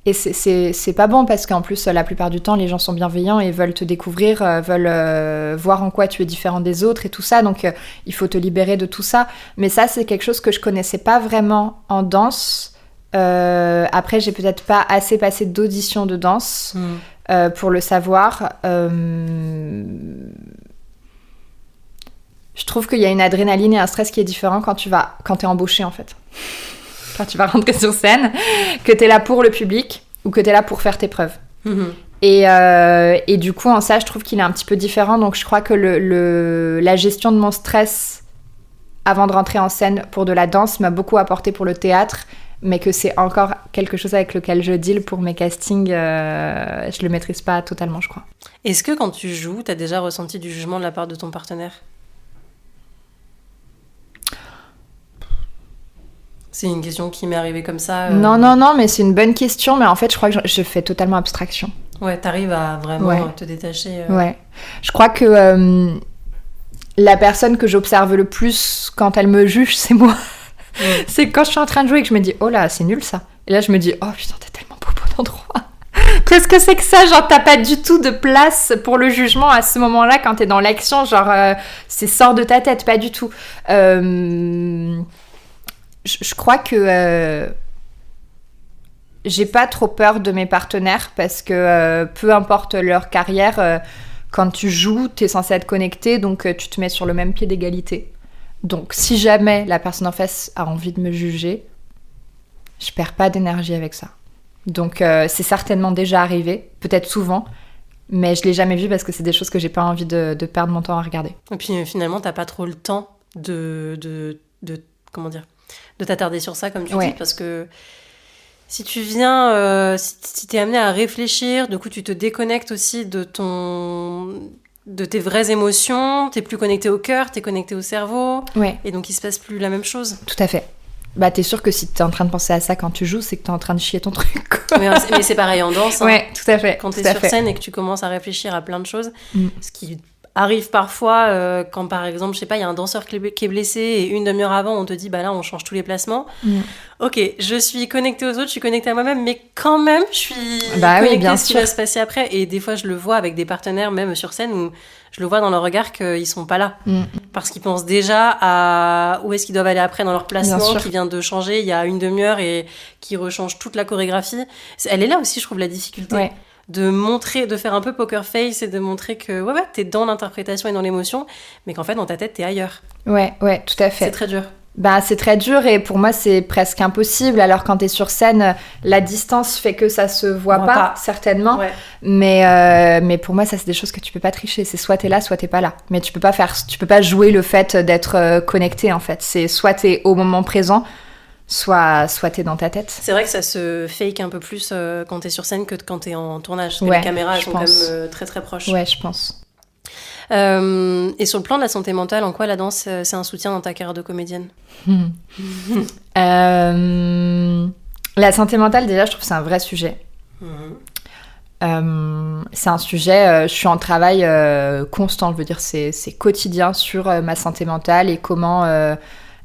Et c'est pas bon parce qu'en plus, la plupart du temps, les gens sont bienveillants et veulent te découvrir, veulent voir en quoi tu es différent des autres et tout ça. Donc, il faut te libérer de tout ça. Mais ça, c'est quelque chose que je connaissais pas vraiment en danse. Après, j'ai peut-être pas assez passé d'auditions de danse pour le savoir. Je trouve qu'il y a une adrénaline et un stress qui est différent quand t'es embauché, en fait. Quand tu vas rentrer sur scène, que t'es là pour le public ou que t'es là pour faire tes preuves. Et du coup, en ça, je trouve qu'il est un petit peu différent. Donc, je crois que la gestion de mon stress avant de rentrer en scène pour de la danse m'a beaucoup apporté pour le théâtre, mais que c'est encore quelque chose avec lequel je deal pour mes castings. Je le maîtrise pas totalement, je crois. Est-ce que quand tu joues, t'as déjà ressenti du jugement de la part de ton partenaire ? C'est une question qui m'est arrivée comme ça. Non, mais c'est une bonne question. Mais en fait, je crois que je fais totalement abstraction. Ouais, t'arrives à vraiment te détacher. Ouais. Je crois que la personne que j'observe le plus quand elle me juge, c'est moi. C'est quand je suis en train de jouer et que je me dis « Oh là, c'est nul ça !» Et là, je me dis « Oh putain, t'es tellement beau endroit !» Qu'est-ce que c'est que ça ? Genre, t'as pas du tout de place pour le jugement à ce moment-là quand t'es dans l'action. Genre, c'est sort de ta tête, pas du tout. Je crois que j'ai pas trop peur de mes partenaires parce que peu importe leur carrière, quand tu joues, t'es censé être connecté, donc tu te mets sur le même pied d'égalité. Donc si jamais la personne en face a envie de me juger, Je perds pas d'énergie avec ça. Donc c'est certainement déjà arrivé, peut-être souvent, mais je l'ai jamais vu parce que c'est des choses que j'ai pas envie de perdre mon temps à regarder. Et puis finalement, t'as pas trop le temps de comment dire, de t'attarder sur ça, comme tu dis, parce que si tu viens, si t'es amené à réfléchir, du coup tu te déconnectes aussi de tes vraies émotions, t'es plus connecté au cœur, t'es connecté au cerveau, et donc il se passe plus la même chose. Tout à fait. Bah t'es sûr que si t'es en train de penser à ça quand tu joues, c'est que t'es en train de chier ton truc, quoi. Mais c'est pareil en danse. Ouais, tout à fait. Quand t'es sur scène et que tu commences à réfléchir à plein de choses, ce qui arrive parfois quand par exemple, je sais pas, il y a un danseur qui est blessé et une demi-heure avant on te dit bah là on change tous les placements. Ok, je suis connectée aux autres, je suis connectée à moi-même, mais quand même je suis connectée à ce qui va se passer après. Et des fois je le vois avec des partenaires même sur scène où je le vois dans leur regard qu'ils sont pas là parce qu'ils pensent déjà à où est-ce qu'ils doivent aller après dans leur placement qui vient de changer il y a une demi-heure et qui rechange toute la chorégraphie. Elle est là aussi, je trouve, la difficulté. De montrer, de faire un peu poker face et de montrer que t'es dans l'interprétation et dans l'émotion, mais qu'en fait dans ta tête t'es ailleurs. Ouais, tout à fait. C'est très dur. Bah c'est très dur et pour moi c'est presque impossible. Alors quand t'es sur scène, la distance fait que ça se voit pas, certainement. Mais pour moi ça c'est des choses que tu peux pas tricher. C'est soit t'es là, soit t'es pas là. Mais tu peux pas jouer le fait d'être connecté en fait. C'est soit t'es au moment présent, soit t'es dans ta tête. C'est vrai que ça se fake un peu plus quand t'es sur scène que quand t'es en tournage. Les caméras elles sont quand même très très proches. Ouais, je pense. Et sur le plan de la santé mentale, en quoi la danse c'est un soutien dans ta carrière de comédienne? La santé mentale, déjà, je trouve que c'est un vrai sujet. C'est un sujet, je suis en travail constant, je veux dire, c'est quotidien sur ma santé mentale et comment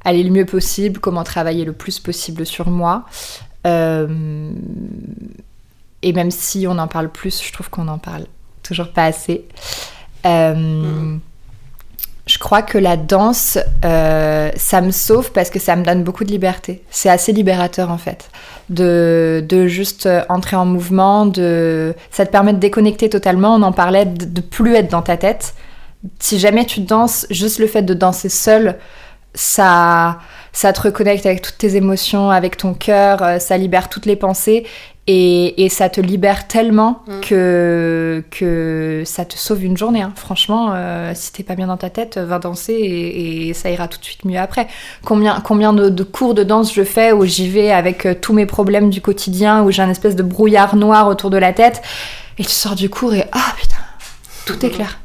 aller le mieux possible, comment travailler le plus possible sur moi. Et même si on en parle plus, je trouve qu'on en parle toujours pas assez. Je crois que la danse, ça me sauve parce que ça me donne beaucoup de liberté. C'est assez libérateur en fait, de juste entrer en mouvement, ça te permet de déconnecter totalement. On en parlait, de plus être dans ta tête. Si jamais tu danses, juste le fait de danser seule, ça te reconnecte avec toutes tes émotions, avec ton cœur, ça libère toutes les pensées. Et ça te libère tellement que ça te sauve une journée. Hein. Franchement, si t'es pas bien dans ta tête, va danser et ça ira tout de suite mieux après. Combien de cours de danse je fais où j'y vais avec tous mes problèmes du quotidien, où j'ai un espèce de brouillard noir autour de la tête, et tu sors du cours et putain, tout est clair.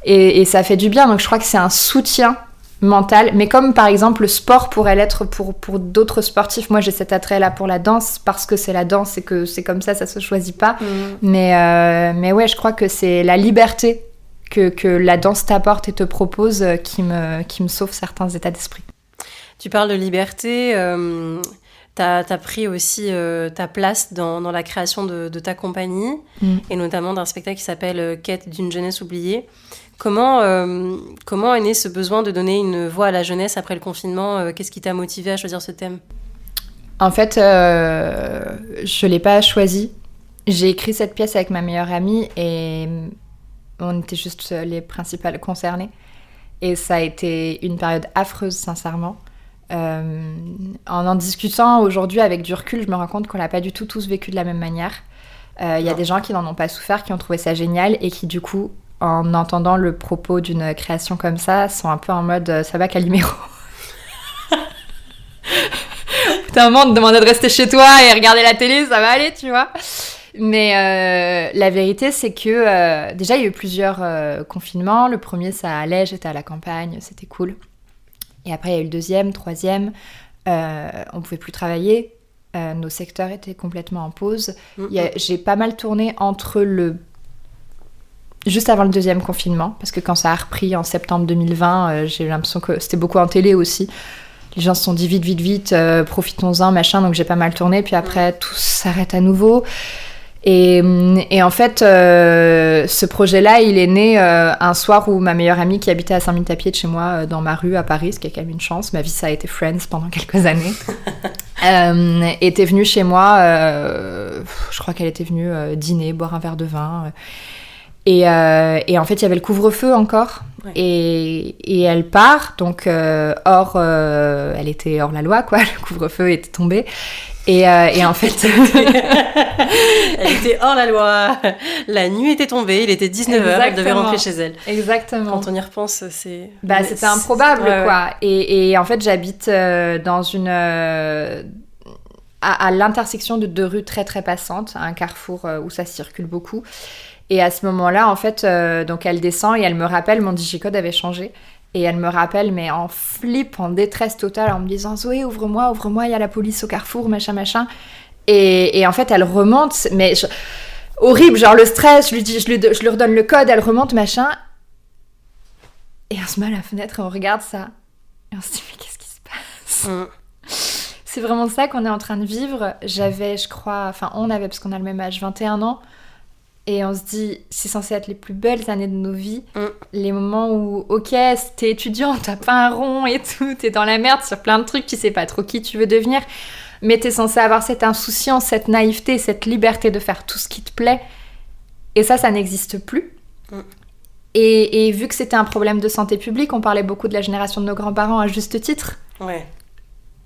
Et ça fait du bien, donc je crois que c'est un soutien mental, mais comme par exemple le sport pourrait l'être pour d'autres sportifs. Moi j'ai cet attrait là pour la danse parce que c'est la danse et que c'est comme ça se choisit pas. Mais ouais, je crois que c'est la liberté que la danse t'apporte et te propose qui me sauve certains états d'esprit. Tu parles de liberté, t'as pris aussi ta place dans la création de ta compagnie et notamment d'un spectacle qui s'appelle Quête d'une jeunesse oubliée. Comment est né ce besoin de donner une voix à la jeunesse après le confinement? Qu'est-ce qui t'a motivé à choisir ce thème? En fait, je l'ai pas choisi. J'ai écrit cette pièce avec ma meilleure amie et on était juste les principales concernées. Et ça a été une période affreuse, sincèrement. En discutant aujourd'hui avec du recul, je me rends compte qu'on l'a pas du tout tous vécu de la même manière. Il y a des gens qui n'en ont pas souffert, qui ont trouvé ça génial et qui du coup, en entendant le propos d'une création comme ça, sont un peu en mode ça va Calimero. Putain, un moment, on te demandait de rester chez toi et regarder la télé, ça va aller, tu vois. Mais la vérité, c'est que déjà, il y a eu plusieurs confinements. Le premier, ça allait, j'étais à la campagne, c'était cool. Et après, il y a eu le deuxième, troisième. On pouvait plus travailler. Nos secteurs étaient complètement en pause. J'ai pas mal tourné juste avant le deuxième confinement, parce que quand ça a repris en septembre 2020, j'ai eu l'impression que c'était beaucoup en télé aussi. Les gens se sont dit vite, profitons-en, machin, donc j'ai pas mal tourné, puis après tout s'arrête à nouveau. Et en fait, ce projet-là, il est né un soir où ma meilleure amie qui habitait à 5 minutes à pied de chez moi, dans ma rue à Paris, ce qui est quand même une chance, ma vie ça a été Friends pendant quelques années, était venue chez moi, je crois qu'elle était venue dîner, boire un verre de vin... Et en fait, il y avait le couvre-feu encore. Ouais. Et elle part, donc elle était hors la loi, quoi. Le couvre-feu était tombé. Et en fait... Elle était hors la loi. La nuit était tombée, il était 19h, elle devait rentrer chez elle. Exactement. Quand on y repense, c'est... C'était improbable, quoi. Et en fait, j'habite dans une... à l'intersection de 2 rues très, très passantes, un carrefour où ça circule beaucoup. Et à ce moment-là, en fait, donc elle descend et elle me rappelle, mon digicode avait changé. Et elle me rappelle, mais en flip, en détresse totale, en me disant « Zoé, ouvre-moi, il y a la police au carrefour, machin. » Et en fait, elle remonte, mais horrible, genre le stress, je lui redonne le code, elle remonte, machin. Et on se met à la fenêtre et on regarde ça. Et on se dit « Mais qu'est-ce qui se passe ?» C'est vraiment ça qu'on est en train de vivre. J'avais, je crois, enfin on avait, parce qu'on a le même âge, 21 ans. Et on se dit, c'est censé être les plus belles années de nos vies. Les moments où, ok, t'es étudiant, t'as pas un rond et tout, t'es dans la merde sur plein de trucs, tu sais pas trop qui tu veux devenir. Mais t'es censé avoir cette insouciance, cette naïveté, cette liberté de faire tout ce qui te plaît. Et ça n'existe plus. Et vu que c'était un problème de santé publique, on parlait beaucoup de la génération de nos grands-parents à juste titre. Ouais.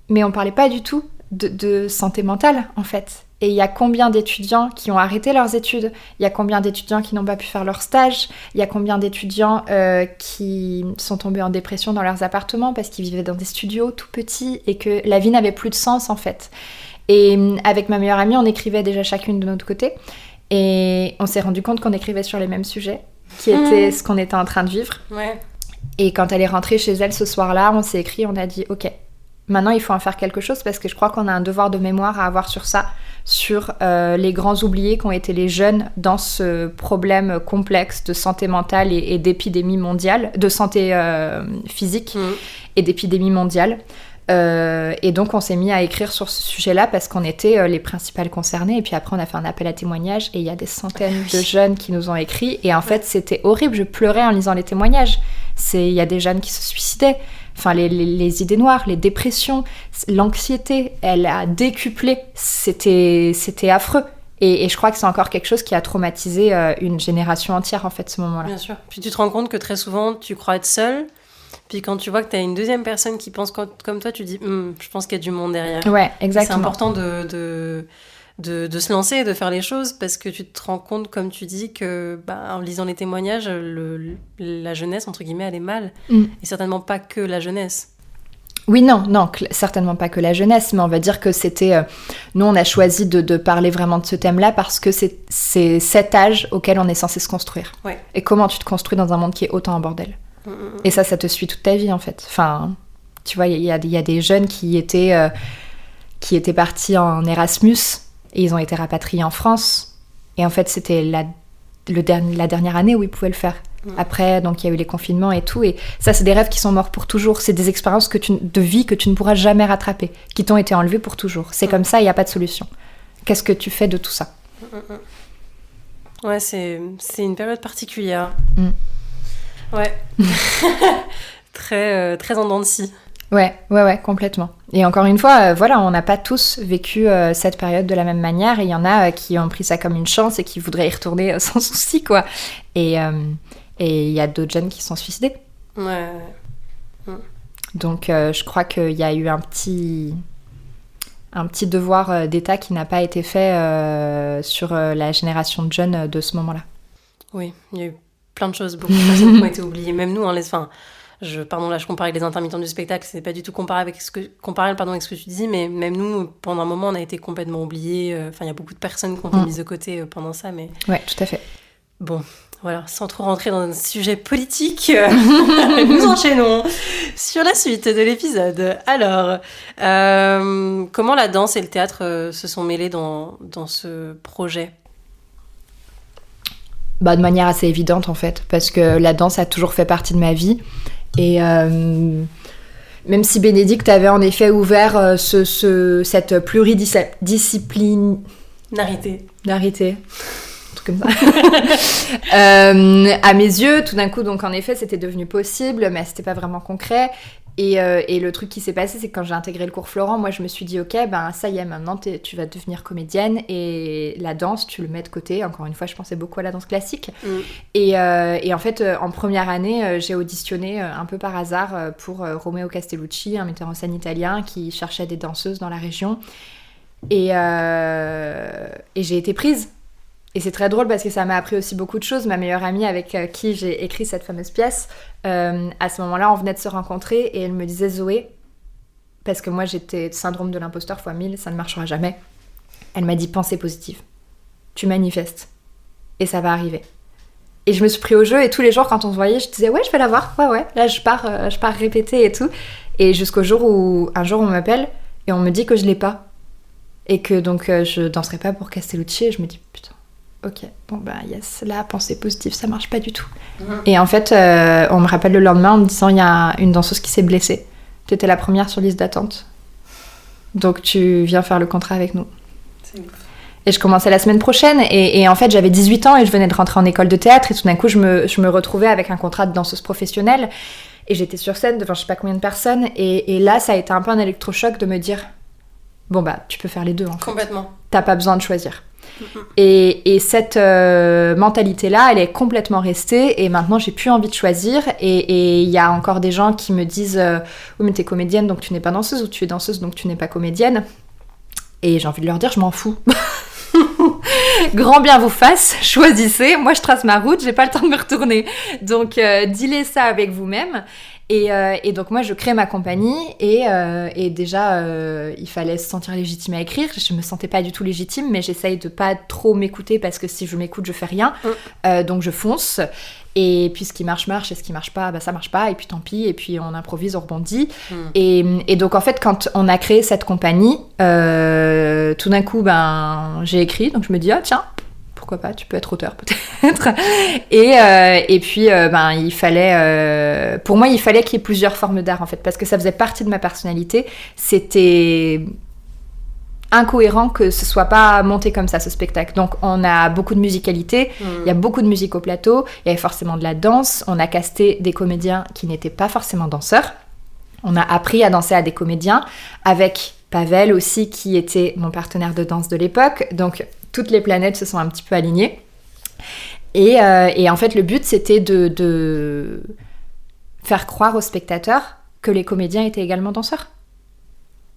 Mais on parlait pas du tout de santé mentale, en fait. Et il y a combien d'étudiants qui ont arrêté leurs études ? Il y a combien d'étudiants qui n'ont pas pu faire leur stage ? Il y a combien d'étudiants qui sont tombés en dépression dans leurs appartements parce qu'ils vivaient dans des studios tout petits et que la vie n'avait plus de sens, en fait. Et avec ma meilleure amie, on écrivait déjà chacune de notre côté. Et on s'est rendu compte qu'on écrivait sur les mêmes sujets, qui étaient ce qu'on était en train de vivre. Ouais. Et quand elle est rentrée chez elle ce soir-là, on s'est écrit, on a dit « Ok, maintenant il faut en faire quelque chose parce que je crois qu'on a un devoir de mémoire à avoir sur ça. » sur les grands oubliés qu'ont été les jeunes dans ce problème complexe de santé mentale et d'épidémie mondiale, de santé physique et d'épidémie mondiale. Et donc on s'est mis à écrire sur ce sujet-là parce qu'on était les principales concernées. Et puis après on a fait un appel à témoignages et il y a des centaines de jeunes qui nous ont écrit. Et en fait c'était horrible, je pleurais en lisant les témoignages. Il y a des jeunes qui se suicidaient. Enfin, les idées noires, les dépressions, l'anxiété, elle a décuplé. C'était affreux. Et je crois que c'est encore quelque chose qui a traumatisé une génération entière, en fait, ce moment-là. Bien sûr. Puis tu te rends compte que très souvent, tu crois être seule. Puis quand tu vois que tu as une deuxième personne qui pense comme toi, tu dis je pense qu'il y a du monde derrière. Ouais, exactement. C'est important de se lancer et de faire les choses parce que tu te rends compte, comme tu dis, que en lisant les témoignages, la jeunesse, entre guillemets, elle est mal. Et certainement pas que la jeunesse. Oui, non, certainement pas que la jeunesse, mais on va dire que c'était... nous, on a choisi de parler vraiment de ce thème-là parce que c'est cet âge auquel on est censé se construire. Ouais. Et comment tu te construis dans un monde qui est autant en bordel. Et ça te suit toute ta vie, en fait. Enfin, tu vois, il y a des jeunes qui étaient partis en Erasmus et ils ont été rapatriés en France. Et en fait, c'était la dernière année où ils pouvaient le faire. Après, donc, il y a eu les confinements et tout. Et ça, c'est des rêves qui sont morts pour toujours. C'est des expériences de vie que tu ne pourras jamais rattraper, qui t'ont été enlevées pour toujours. C'est comme ça, il n'y a pas de solution. Qu'est-ce que tu fais de tout ça ? Ouais, c'est une période particulière. Ouais. Très en dents de scie. Ouais, complètement. Et encore une fois, voilà, on n'a pas tous vécu cette période de la même manière. Et il y en a qui ont pris ça comme une chance et qui voudraient y retourner sans souci, quoi. Et il y a d'autres jeunes qui se sont suicidés. Ouais. Donc, je crois qu'il y a eu un petit devoir d'État qui n'a pas été fait sur la génération de jeunes de ce moment-là. Oui, il y a eu plein de choses, beaucoup de personnes qui ont été oubliées. Même nous, je compare avec les intermittents du spectacle, c'est pas du tout comparable avec ce que tu dis, mais même nous, pendant un moment, on a été complètement oubliés. Il y a beaucoup de personnes qui ont été mises de côté pendant ça, mais... Ouais, tout à fait. Bon, voilà, sans trop rentrer dans un sujet politique, nous enchaînons sur la suite de l'épisode. Alors, comment la danse et le théâtre se sont mêlés dans ce projet ? De manière assez évidente, en fait, parce que la danse a toujours fait partie de ma vie. Et même si Bénédicte avait en effet ouvert cette pluridisciplinarité, un truc comme ça, à mes yeux, tout d'un coup, donc en effet, c'était devenu possible, mais c'était pas vraiment concret. Et le truc qui s'est passé, c'est que quand j'ai intégré le cours Florent, moi je me suis dit ok, ben ça y est, maintenant tu vas devenir comédienne et la danse, tu le mets de côté. Encore une fois, je pensais beaucoup à la danse classique. Et en fait, en première année, j'ai auditionné un peu par hasard pour Romeo Castellucci, un metteur en scène italien qui cherchait des danseuses dans la région. Et j'ai été prise. Et c'est très drôle parce que ça m'a appris aussi beaucoup de choses. Ma meilleure amie avec qui j'ai écrit cette fameuse pièce, à ce moment-là, on venait de se rencontrer et elle me disait Zoé, parce que moi j'étais syndrome de l'imposteur fois 1000, ça ne marchera jamais. Elle m'a dit pensée positive. Tu manifestes. Et ça va arriver. Et je me suis pris au jeu et tous les jours quand on se voyait, je disais ouais, je vais la voir. Ouais. Là, je pars répéter et tout. Et jusqu'au jour où un jour on m'appelle et on me dit que je l'ai pas. Et que donc je danserai pas pour Castellucci. Et je me dis putain. Ok, bon bah yes, la pensée positive, ça marche pas du tout. Et en fait, on me rappelle le lendemain en me disant il y a une danseuse qui s'est blessée. Tu étais la première sur liste d'attente. Donc tu viens faire le contrat avec nous. C'est ouf. Et je commençais la semaine prochaine et en fait j'avais 18 ans et je venais de rentrer en école de théâtre et tout d'un coup je me retrouvais avec un contrat de danseuse professionnelle et j'étais sur scène devant je sais pas combien de personnes et là ça a été un peu un électrochoc de me dire bon bah tu peux faire les deux en fait. Complètement. T'as pas besoin de choisir. Et cette mentalité-là, elle est complètement restée et maintenant j'ai plus envie de choisir et il y a encore des gens qui me disent oui mais t'es comédienne donc tu n'es pas danseuse ou tu es danseuse donc tu n'es pas comédienne et j'ai envie de leur dire je m'en fous. Grand bien vous fasse, choisissez, moi je trace ma route, j'ai pas le temps de me retourner donc dealez ça avec vous-même. Et donc moi je crée ma compagnie et déjà il fallait se sentir légitime à écrire. Je me sentais pas du tout légitime mais j'essaye de pas trop m'écouter parce que si je m'écoute je fais rien. Donc je fonce et puis ce qui marche et ce qui marche pas bah ça marche pas et puis tant pis et puis on improvise, on rebondit. Et donc en fait quand on a créé cette compagnie tout d'un coup ben j'ai écrit donc je me dis ah tiens pourquoi pas, tu peux être auteur peut-être. Et puis, il fallait... pour moi, il fallait qu'il y ait plusieurs formes d'art, en fait, parce que ça faisait partie de ma personnalité. C'était incohérent que ce soit pas monté comme ça, ce spectacle. Donc, on a beaucoup de musicalité, il y a beaucoup de musique au plateau, il y avait forcément de la danse, on a casté des comédiens qui n'étaient pas forcément danseurs. On a appris à danser à des comédiens, avec Pavel aussi, qui était mon partenaire de danse de l'époque. Donc, toutes les planètes se sont un petit peu alignées. Et en fait, le but, c'était de faire croire aux spectateurs que les comédiens étaient également danseurs.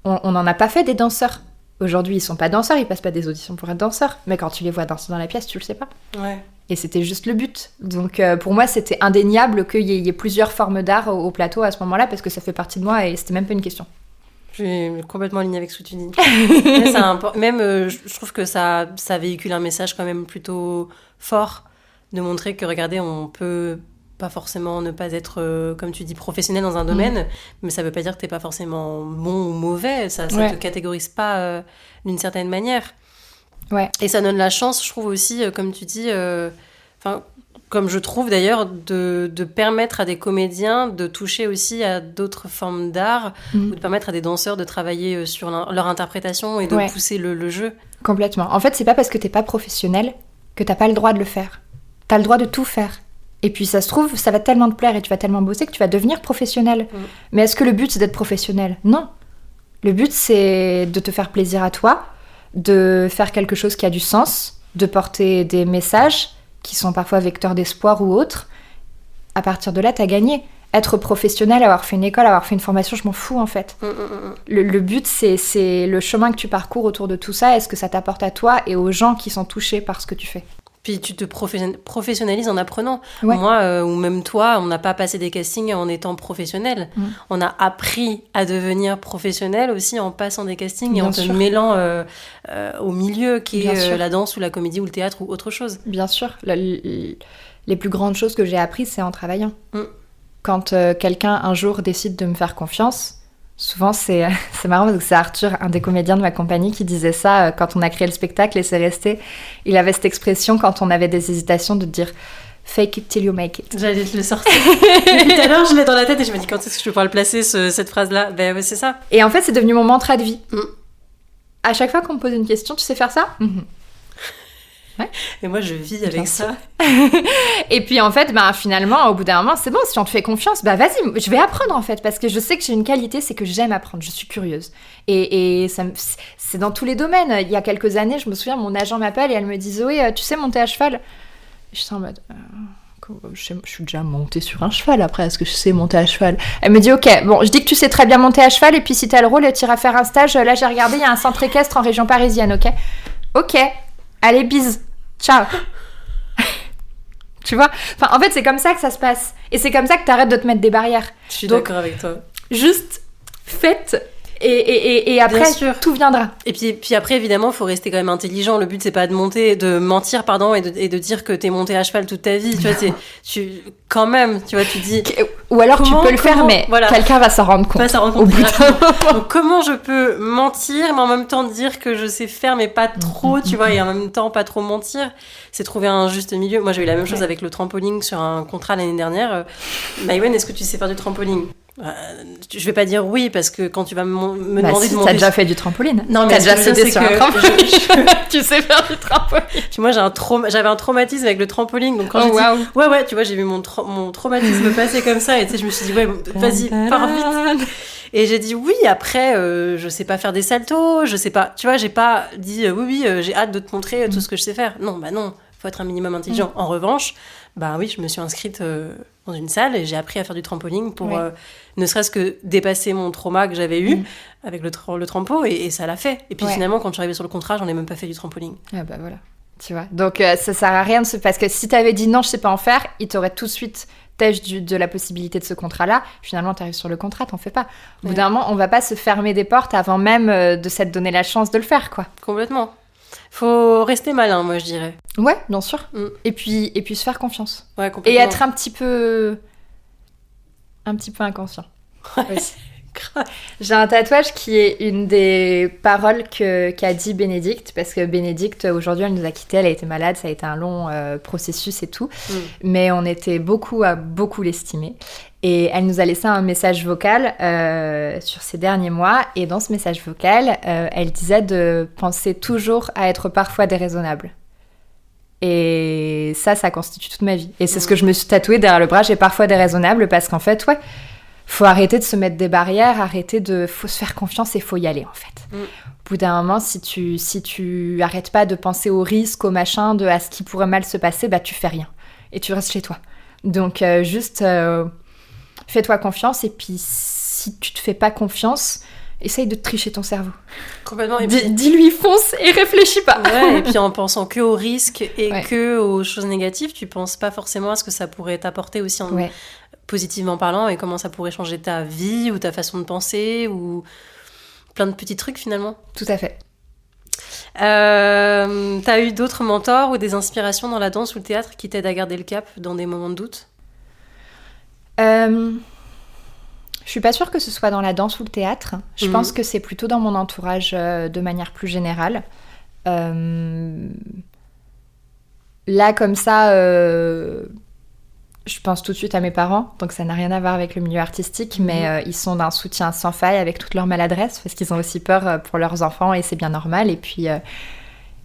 On n'en a pas fait des danseurs. Aujourd'hui, ils sont pas danseurs, ils passent pas des auditions pour être danseurs. Mais quand tu les vois danser dans la pièce, tu le sais pas. Ouais. Et c'était juste le but. Donc pour moi, c'était indéniable qu'il y ait plusieurs formes d'art au plateau à ce moment-là, parce que ça fait partie de moi et c'était même pas une question. Je suis complètement alignée avec ce que tu dis. Même, je trouve que ça véhicule un message quand même plutôt fort, de montrer que, regardez, on peut pas forcément ne pas être, comme tu dis, professionnel dans un domaine, mais ça veut pas dire que t'es pas forcément bon ou mauvais, ça te catégorise pas d'une certaine manière. Ouais. Et ça donne la chance, je trouve aussi, comme tu dis, comme je trouve d'ailleurs, de permettre à des comédiens de toucher aussi à d'autres formes d'art, ou de permettre à des danseurs de travailler sur leur interprétation et de pousser le jeu. Complètement. En fait, c'est pas parce que t'es pas professionnel que t'as pas le droit de le faire. T'as le droit de tout faire. Et puis ça se trouve, ça va tellement te plaire et tu vas tellement bosser que tu vas devenir professionnel. Mais est-ce que le but c'est d'être professionnel ? Non. Le but c'est de te faire plaisir à toi, de faire quelque chose qui a du sens, de porter des messages qui sont parfois vecteurs d'espoir ou autres. À partir de là, t'as gagné. Être professionnel, avoir fait une école, avoir fait une formation, je m'en fous en fait. Le but, c'est le chemin que tu parcours autour de tout ça. Est-ce que ça t'apporte à toi et aux gens qui sont touchés par ce que tu fais ? Puis tu te professionnalises en apprenant. Ouais. Moi, ou même toi, on n'a pas passé des castings en étant professionnel. On a appris à devenir professionnel aussi en passant des castings et en te mêlant au milieu qui est la danse ou la comédie ou le théâtre ou autre chose. Bien sûr. Les plus grandes choses que j'ai apprises, c'est en travaillant. Quand quelqu'un un jour décide de me faire confiance, souvent c'est marrant parce que c'est Arthur, un des comédiens de ma compagnie, qui disait ça quand on a créé le spectacle et c'est resté. Il avait cette expression quand on avait des hésitations de dire « fake it till you make it ». J'allais te le sortir. Depuis tout à l'heure, je l'ai dans la tête et je me dis quand est-ce que je peux pouvoir le placer, cette phrase-là ? Ben ouais, c'est ça. Et en fait, c'est devenu mon mantra de vie. À chaque fois qu'on me pose une question, tu sais faire ça ? Ouais. Et moi, je vis avec ça. Et puis en fait, finalement, au bout d'un moment, c'est bon, si on te fait confiance, vas-y, je vais apprendre en fait, parce que je sais que j'ai une qualité, c'est que j'aime apprendre, je suis curieuse. Et c'est dans tous les domaines. Il y a quelques années, je me souviens, mon agent m'appelle et elle me dit, Zoé, tu sais monter à cheval? Je suis en mode... je suis déjà montée sur un cheval après, est-ce que je sais monter à cheval? Elle me dit ok, bon, je dis que tu sais très bien monter à cheval et puis si t'as le rôle, tu iras faire un stage. Là, j'ai regardé, il y a un centre équestre en région parisienne, ok, allez, bise, ciao. Tu vois, enfin, en fait, c'est comme ça que ça se passe et c'est comme ça que t'arrêtes de te mettre des barrières. Je suis d'accord avec toi. Juste faites. Et après, tout viendra. Et puis après, évidemment, il faut rester quand même intelligent. Le but, c'est pas de mentir, et de dire que t'es monté à cheval toute ta vie. Tu vois, quand même, tu vois, tu dis... Ou alors tu peux le faire, mais voilà. Quelqu'un va s'en rendre compte. Au bout d'un moment. Donc, comment je peux mentir, mais en même temps dire que je sais faire, mais pas trop, tu vois, et en même temps pas trop mentir. C'est trouver un juste milieu. Moi, j'ai eu la même chose avec le trampoline sur un contrat l'année dernière. Maïwen, est-ce que tu sais faire du trampoline? Je vais pas dire oui parce que quand tu vas me demander de monter... T'as déjà fait du trampoline. Non, mais t'as déjà sauté sur un trampoline. Tu sais faire du trampoline. Moi, j'avais un traumatisme avec le trampoline, donc quand ouais, tu vois, j'ai vu mon traumatisme passer comme ça et tu sais, je me suis dit vas-y, pars vite. Et j'ai dit oui. Après, je sais pas faire des saltos, je sais pas. Tu vois, j'ai pas dit oui, j'ai hâte de te montrer tout ce que je sais faire. Non, faut être un minimum intelligent. En revanche, oui, je me suis inscrite dans une salle et j'ai appris à faire du trampoline pour ne serait-ce que dépasser mon trauma que j'avais eu avec le trampo et ça l'a fait. Et puis finalement, quand je suis arrivée sur le contrat, j'en ai même pas fait du trampoline. Ah voilà, tu vois. Donc ça sert à rien parce que si t'avais dit non, je sais pas en faire, il t'aurait tout de suite têche de la possibilité de ce contrat-là. Finalement, t'arrives sur le contrat, t'en fais pas. Au bout d'un moment, on va pas se fermer des portes avant même de s'être donné la chance de le faire, quoi. Complètement. Faut rester malin, moi, je dirais. Ouais, bien sûr. Et puis se faire confiance. Ouais, complètement. Et être un petit peu inconscient. Aussi. J'ai un tatouage qui est une des paroles qu'a dit Bénédicte, parce que Bénédicte, aujourd'hui, elle nous a quittés, elle a été malade, ça a été un long processus et tout, mais on était beaucoup à beaucoup l'estimer. Et elle nous a laissé un message vocal sur ces derniers mois, et dans ce message vocal, elle disait de penser toujours à être parfois déraisonnable. Et ça constitue toute ma vie. Et c'est ce que je me suis tatoué derrière le bras, j'ai parfois déraisonnable, parce qu'en fait, faut arrêter de se mettre des barrières, faut se faire confiance et faut y aller en fait. Au bout d'un moment, si tu arrêtes pas de penser au risque, au machin, à ce qui pourrait mal se passer, tu fais rien et tu restes chez toi. Donc juste fais-toi confiance et puis si tu te fais pas confiance, essaye de tricher ton cerveau. Complètement. Dis-lui fonce et réfléchis pas. Ouais, et puis en pensant que aux risques et que aux choses négatives, tu penses pas forcément à ce que ça pourrait t'apporter aussi positivement parlant et comment ça pourrait changer ta vie ou ta façon de penser ou plein de petits trucs finalement. Tout à fait. T'as eu d'autres mentors ou des inspirations dans la danse ou le théâtre qui t'aident à garder le cap dans des moments de doute? Je suis pas sûre que ce soit dans la danse ou le théâtre. Je pense que c'est plutôt dans mon entourage de manière plus générale. Là, comme ça, je pense tout de suite à mes parents, donc ça n'a rien à voir avec le milieu artistique, mais ils sont d'un soutien sans faille avec toute leur maladresse, parce qu'ils ont aussi peur pour leurs enfants, et c'est bien normal. Et puis la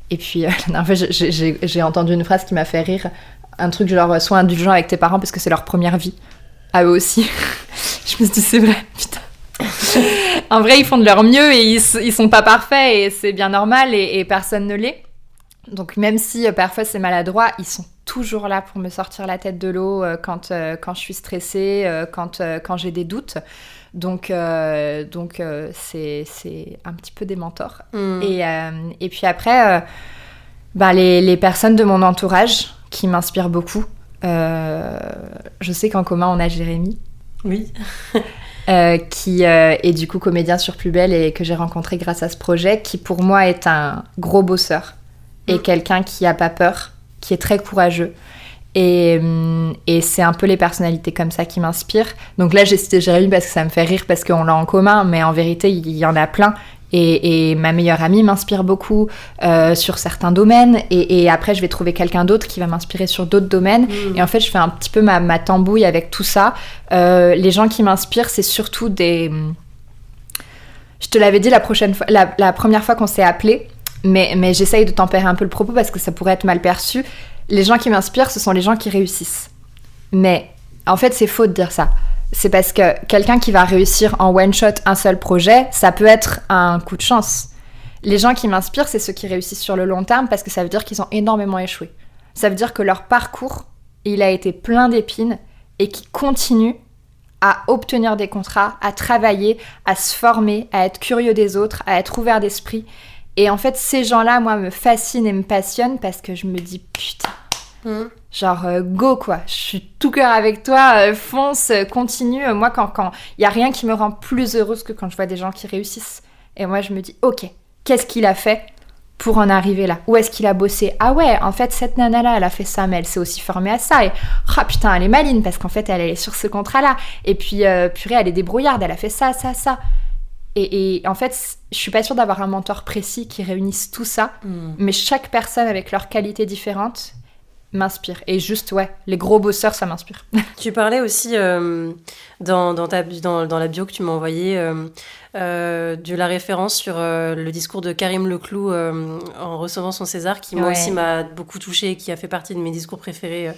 dernière fois, j'ai entendu une phrase qui m'a fait rire, un truc genre « sois indulgent avec tes parents parce que c'est leur première vie ». À eux aussi. Je me suis dit, c'est vrai, putain. En vrai, ils font de leur mieux et ils sont pas parfaits et c'est bien normal et personne ne l'est. Donc même si parfois c'est maladroit, ils sont toujours là pour me sortir la tête de l'eau quand je suis stressée, quand j'ai des doutes. Donc c'est un petit peu des mentors. Et puis après, les personnes de mon entourage qui m'inspirent beaucoup. Je sais qu'en commun on a Jérémy. Oui. Qui est du coup comédien sur Plus Belle et que j'ai rencontré grâce à ce projet, qui pour moi est un gros bosseur et quelqu'un qui a pas peur, qui est très courageux. Et c'est un peu les personnalités comme ça qui m'inspirent. Donc là j'ai cité Jérémy parce que ça me fait rire parce qu'on l'a en commun, mais en vérité il y en a plein. Et ma meilleure amie m'inspire beaucoup sur certains domaines. Et après, je vais trouver quelqu'un d'autre qui va m'inspirer sur d'autres domaines. Et en fait, je fais un petit peu ma tambouille avec tout ça. Les gens qui m'inspirent, c'est surtout des... Je te l'avais dit la première fois qu'on s'est appelés. Mais j'essaye de tempérer un peu le propos parce que ça pourrait être mal perçu. Les gens qui m'inspirent, ce sont les gens qui réussissent. Mais en fait, c'est faux de dire ça. C'est parce que quelqu'un qui va réussir en one-shot un seul projet, ça peut être un coup de chance. Les gens qui m'inspirent, c'est ceux qui réussissent sur le long terme parce que ça veut dire qu'ils ont énormément échoué. Ça veut dire que leur parcours, il a été plein d'épines et qu'ils continuent à obtenir des contrats, à travailler, à se former, à être curieux des autres, à être ouvert d'esprit. Et en fait, ces gens-là, moi, me fascinent et me passionnent parce que je me dis, putain, genre, go, quoi. Je suis tout cœur avec toi, fonce, continue. Moi, quand y a rien qui me rend plus heureuse que quand je vois des gens qui réussissent. Et moi, je me dis, ok, qu'est-ce qu'il a fait pour en arriver là? Où est-ce qu'il a bossé? Ah ouais, en fait, cette nana-là, elle a fait ça, mais elle s'est aussi formée à ça. Et putain, elle est maline parce qu'en fait, elle est sur ce contrat-là. Et puis, purée, elle est débrouillarde, elle a fait ça, ça, ça. Et en fait, je suis pas sûre d'avoir un mentor précis qui réunisse tout ça, mais chaque personne avec leurs qualités différentes m'inspire. Et juste, ouais, les gros bosseurs, ça m'inspire. Tu parlais aussi dans la bio que tu m'as envoyée de la référence sur le discours de Karim Leclou en recevant son César, qui moi aussi m'a beaucoup touchée et qui a fait partie de mes discours préférés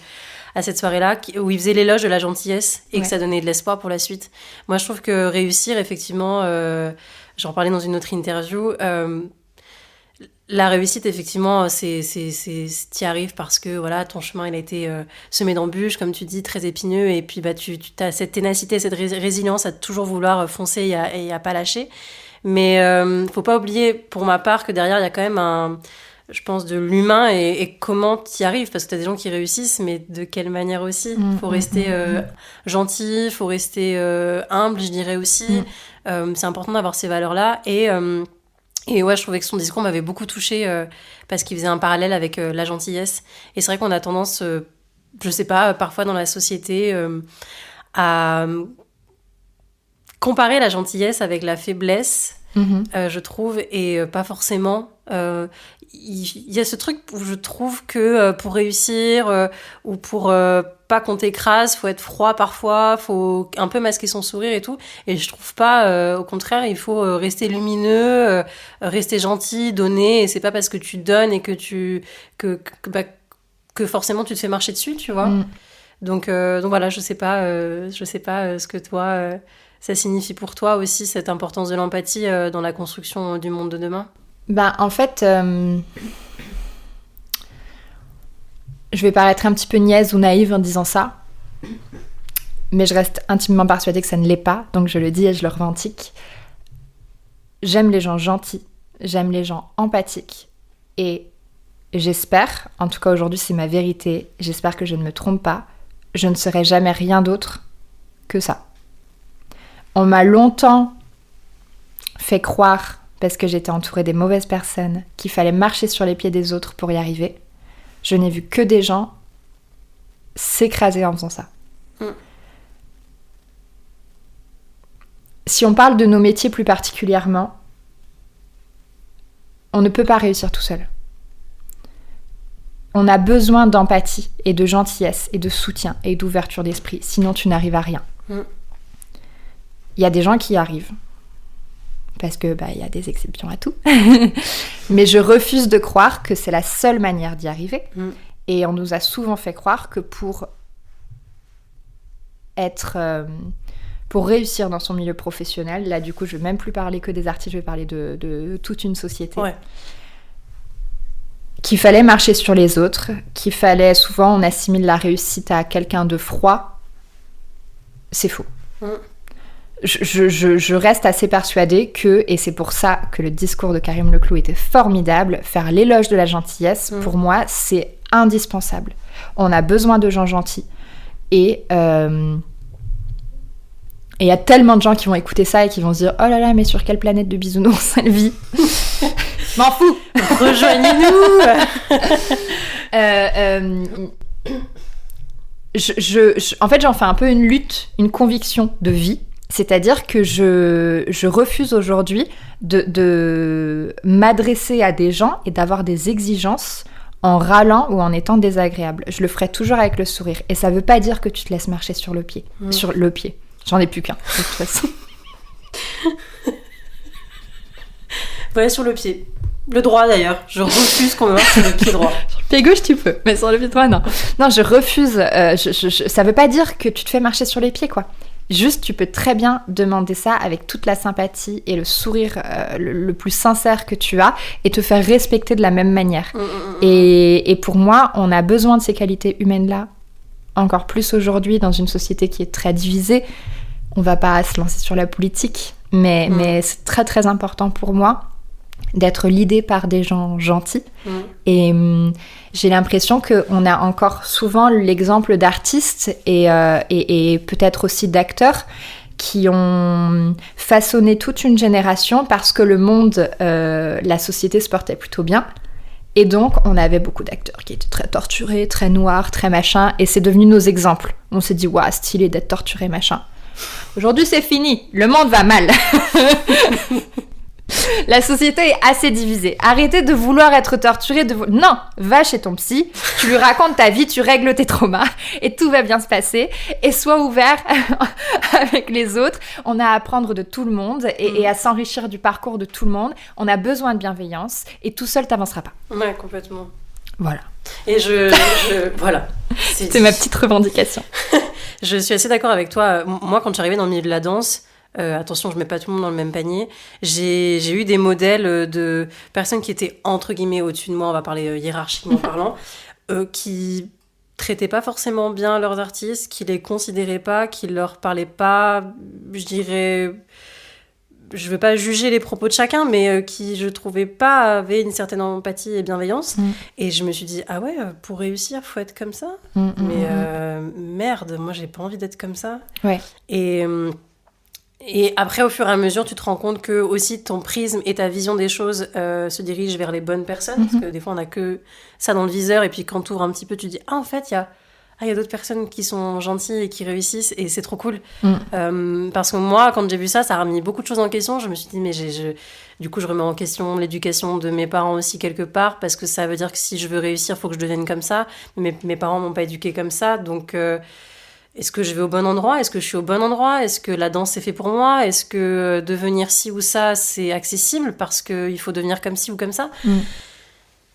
à cette soirée-là, où il faisait l'éloge de la gentillesse et que ça donnait de l'espoir pour la suite. Moi, je trouve que réussir, effectivement, j'en parlais dans une autre interview, la réussite, effectivement, t'y arrives parce que voilà, ton chemin, il a été semé d'embûches, comme tu dis, très épineux, et puis tu as cette ténacité, cette résilience à toujours vouloir foncer et à pas lâcher. Mais faut pas oublier, pour ma part, que derrière, il y a quand même je pense, de l'humain et comment tu y arrives, parce que tu as des gens qui réussissent, mais de quelle manière aussi. Faut rester gentil, faut rester humble, je dirais aussi. C'est important d'avoir ces valeurs-là. Et ouais, je trouvais que son discours m'avait beaucoup touchée parce qu'il faisait un parallèle avec la gentillesse. Et c'est vrai qu'on a tendance, je sais pas, parfois dans la société, à comparer la gentillesse avec la faiblesse, je trouve, et pas forcément. Il y a ce truc où je trouve que pour réussir ou pour pas qu'on t'écrase, faut être froid parfois, faut un peu masquer son sourire et tout. Et je trouve pas, au contraire, il faut rester lumineux, rester gentil, donner. Et c'est pas parce que tu donnes et que forcément tu te fais marcher dessus, tu vois. Donc voilà, je sais pas ce que toi ça signifie pour toi aussi, cette importance de l'empathie dans la construction du monde de demain. En fait, je vais paraître un petit peu niaise ou naïve en disant ça, mais je reste intimement persuadée que ça ne l'est pas, donc je le dis et je le revendique. J'aime les gens gentils, j'aime les gens empathiques, et j'espère, en tout cas aujourd'hui c'est ma vérité, j'espère que je ne me trompe pas, je ne serai jamais rien d'autre que ça. On m'a longtemps fait croire, parce que j'étais entourée des mauvaises personnes, qu'il fallait marcher sur les pieds des autres pour y arriver. Je n'ai vu que des gens s'écraser en faisant ça. Si on parle de nos métiers plus particulièrement, on ne peut pas réussir tout seul. On a besoin d'empathie et de gentillesse et de soutien et d'ouverture d'esprit, sinon tu n'arrives à rien. Il y a des gens qui y arrivent, parce que y a des exceptions à tout. Mais je refuse de croire que c'est la seule manière d'y arriver. Et on nous a souvent fait croire que pour réussir dans son milieu professionnel, là du coup je vais même plus parler que des artistes, je vais parler de toute une société. Qu'il fallait marcher sur les autres, qu'il fallait, souvent on assimile la réussite à quelqu'un de froid. C'est faux. Je reste assez persuadée que, et c'est pour ça que le discours de Karim Leclou était formidable, faire l'éloge de la gentillesse, pour moi, c'est indispensable. On a besoin de gens gentils. Et il y a tellement de gens qui vont écouter ça et qui vont se dire « Oh là là, mais sur quelle planète de bisounours elle vit ?» M'en fous. Rejoignez-nous. En fait, j'en fais un peu une lutte, une conviction de vie. C'est-à-dire que je refuse aujourd'hui de m'adresser à des gens et d'avoir des exigences en râlant ou en étant désagréable. Je le ferai toujours avec le sourire. Et ça veut pas dire que tu te laisses marcher sur le pied. Sur le pied. J'en ai plus qu'un, de toute façon. Ouais, sur le pied. Le droit d'ailleurs, je refuse qu'on me marche sur le pied droit. Sur le pied gauche, tu peux, mais sur le pied droit, non. Non, je refuse. Ça veut pas dire que tu te fais marcher sur les pieds, quoi. Juste, tu peux très bien demander ça avec toute la sympathie et le sourire le plus sincère que tu as et te faire respecter de la même manière. Et pour moi, on a besoin de ces qualités humaines-là, encore plus aujourd'hui dans une société qui est très divisée. On va pas se lancer sur la politique, mais c'est très très important pour moi d'être leadée par des gens gentils. Et j'ai l'impression qu'on a encore souvent l'exemple d'artistes et peut-être aussi d'acteurs qui ont façonné toute une génération parce que le monde, la société se portait plutôt bien. Et donc, on avait beaucoup d'acteurs qui étaient très torturés, très noirs, très machin, et c'est devenu nos exemples. On s'est dit, waouh, stylé d'être torturé, machin. Aujourd'hui, c'est fini. Le monde va mal. La société est assez divisée. Arrêtez de vouloir être torturé. Non, va chez ton psy, tu lui racontes ta vie, tu règles tes traumas et tout va bien se passer. Et sois ouvert avec les autres. On a à apprendre de tout le monde et à s'enrichir du parcours de tout le monde. On a besoin de bienveillance et tout seul, t'avanceras pas. Ouais, complètement. Voilà. Et voilà. C'est ma petite revendication. Je suis assez d'accord avec toi. Moi, quand je suis arrivée dans le milieu de la danse, attention, je mets pas tout le monde dans le même panier. J'ai eu des modèles de personnes qui étaient entre guillemets au-dessus de moi, on va parler hiérarchiquement parlant, qui traitaient pas forcément bien leurs artistes, qui les considéraient pas, qui leur parlaient pas, je dirais, je veux pas juger les propos de chacun, mais qui je trouvais pas avaient une certaine empathie et bienveillance. Et je me suis dit, ah ouais, pour réussir, faut être comme ça. Mais merde, moi j'ai pas envie d'être comme ça. Ouais. Et après, au fur et à mesure, tu te rends compte que aussi ton prisme et ta vision des choses se dirigent vers les bonnes personnes. Parce que des fois, on n'a que ça dans le viseur. Et puis quand tu ouvres un petit peu, tu dis « Ah, en fait, il y a d'autres personnes qui sont gentilles et qui réussissent. » Et c'est trop cool. Parce que moi, quand j'ai vu ça, ça a remis beaucoup de choses en question. Je me suis dit « Mais du coup, je remets en question l'éducation de mes parents aussi quelque part. Parce que ça veut dire que si je veux réussir, il faut que je devienne comme ça. Mais mes parents m'ont pas éduquée comme ça. Donc... est-ce que je vais au bon endroit ? Est-ce que je suis au bon endroit ? Est-ce que la danse c'est fait pour moi ? Est-ce que devenir ci ou ça c'est accessible parce qu'il faut devenir comme ci ou comme ça ?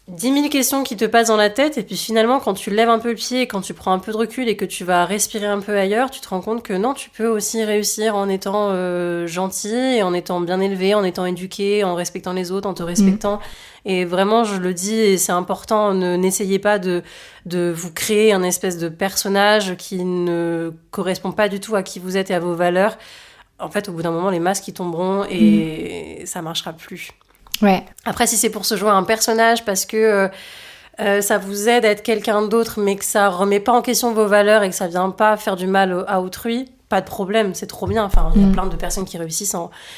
10 000 questions qui te passent dans la tête et puis finalement quand tu lèves un peu le pied, quand tu prends un peu de recul et que tu vas respirer un peu ailleurs, tu te rends compte que non, tu peux aussi réussir en étant gentil, et en étant bien élevé, en étant éduqué, en respectant les autres, en te respectant. Et vraiment, je le dis, et c'est important, n'essayez pas de vous créer un espèce de personnage qui ne correspond pas du tout à qui vous êtes et à vos valeurs. En fait, au bout d'un moment, les masques, ils tomberont et ça marchera plus. Ouais. Après, si c'est pour se jouer à un personnage parce que ça vous aide à être quelqu'un d'autre, mais que ça remet pas en question vos valeurs et que ça vient pas faire du mal à autrui, pas de problème, c'est trop bien. Enfin, il y a plein de personnes qui réussissent,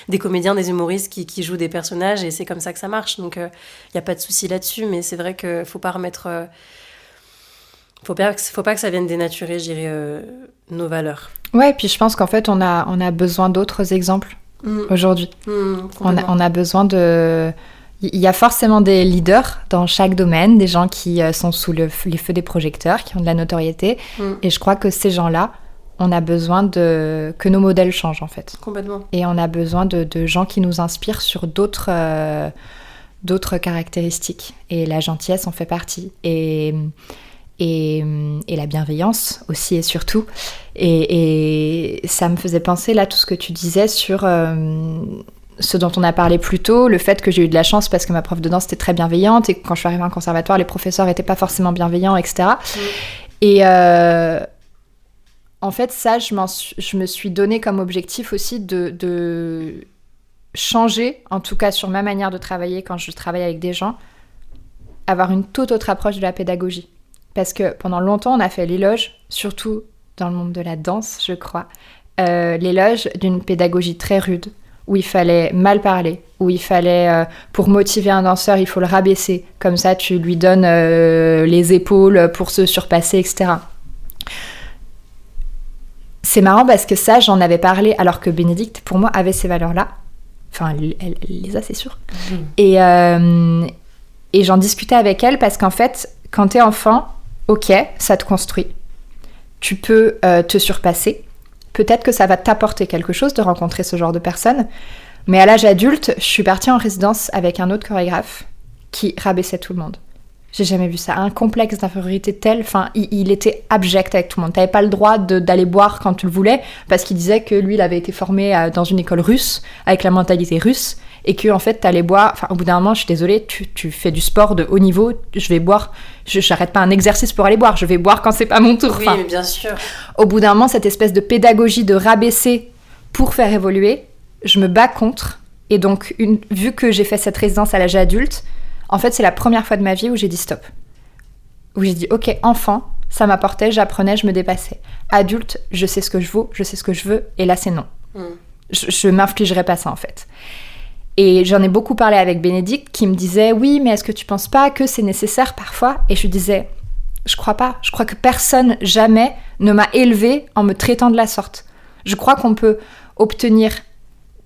des comédiens, des humoristes qui jouent des personnages et c'est comme ça que ça marche. Donc, il n'y a pas de souci là-dessus, mais c'est vrai qu'il faut pas remettre... faut pas que ça vienne dénaturer, je dirais, nos valeurs. Ouais, et puis je pense qu'en fait, on a besoin d'autres exemples aujourd'hui. On a besoin de... Il y a forcément des leaders dans chaque domaine, des gens qui sont sous les feux des projecteurs, qui ont de la notoriété. Et je crois que ces gens-là, on a besoin que nos modèles changent, en fait. Complètement. Et on a besoin de gens qui nous inspirent sur d'autres caractéristiques. Et la gentillesse en fait partie. Et la bienveillance aussi et surtout. Et ça me faisait penser, là, tout ce que tu disais sur ce dont on a parlé plus tôt, le fait que j'ai eu de la chance parce que ma prof de danse était très bienveillante et que quand je suis arrivée en conservatoire, les professeurs n'étaient pas forcément bienveillants, etc. Et en fait, ça, je me suis donné comme objectif aussi de changer, en tout cas sur ma manière de travailler quand je travaille avec des gens, avoir une toute autre approche de la pédagogie. Parce que pendant longtemps, on a fait l'éloge, surtout dans le monde de la danse, je crois, l'éloge d'une pédagogie très rude, où il fallait mal parler, où il fallait, pour motiver un danseur, il faut le rabaisser. Comme ça, tu lui donnes les épaules pour se surpasser, etc. C'est marrant parce que ça, j'en avais parlé, alors que Bénédicte, pour moi, avait ces valeurs-là. Enfin, elle les a, c'est sûr. Et j'en discutais avec elle parce qu'en fait, quand t'es enfant, ok, ça te construit. Tu peux te surpasser. Peut-être que ça va t'apporter quelque chose de rencontrer ce genre de personnes. Mais à l'âge adulte, je suis partie en résidence avec un autre chorégraphe qui rabaissait tout le monde. J'ai jamais vu ça. Un complexe d'infériorité tel, enfin, il était abject avec tout le monde. T'avais pas le droit d'aller boire quand tu le voulais, parce qu'il disait que lui, il avait été formé dans une école russe, avec la mentalité russe, et que en fait, t'allais boire. Enfin, au bout d'un moment, je suis désolée, tu fais du sport de haut niveau, je vais boire. J'arrête pas un exercice pour aller boire. Je vais boire quand c'est pas mon tour. Oui, enfin, mais bien sûr. Au bout d'un moment, cette espèce de pédagogie de rabaisser pour faire évoluer, je me bats contre. Et donc, vu que j'ai fait cette résidence à l'âge adulte, en fait, c'est la première fois de ma vie où j'ai dit stop. Où j'ai dit, ok, enfant, ça m'apportait, j'apprenais, je me dépassais. Adulte, je sais ce que je vaux, je sais ce que je veux, et là, c'est non. Je m'infligerai pas ça, en fait. Et j'en ai beaucoup parlé avec Bénédicte, qui me disait, oui, mais est-ce que tu penses pas que c'est nécessaire parfois ? Et je lui disais, je crois pas. Je crois que personne, jamais, ne m'a élevée en me traitant de la sorte. Je crois qu'on peut obtenir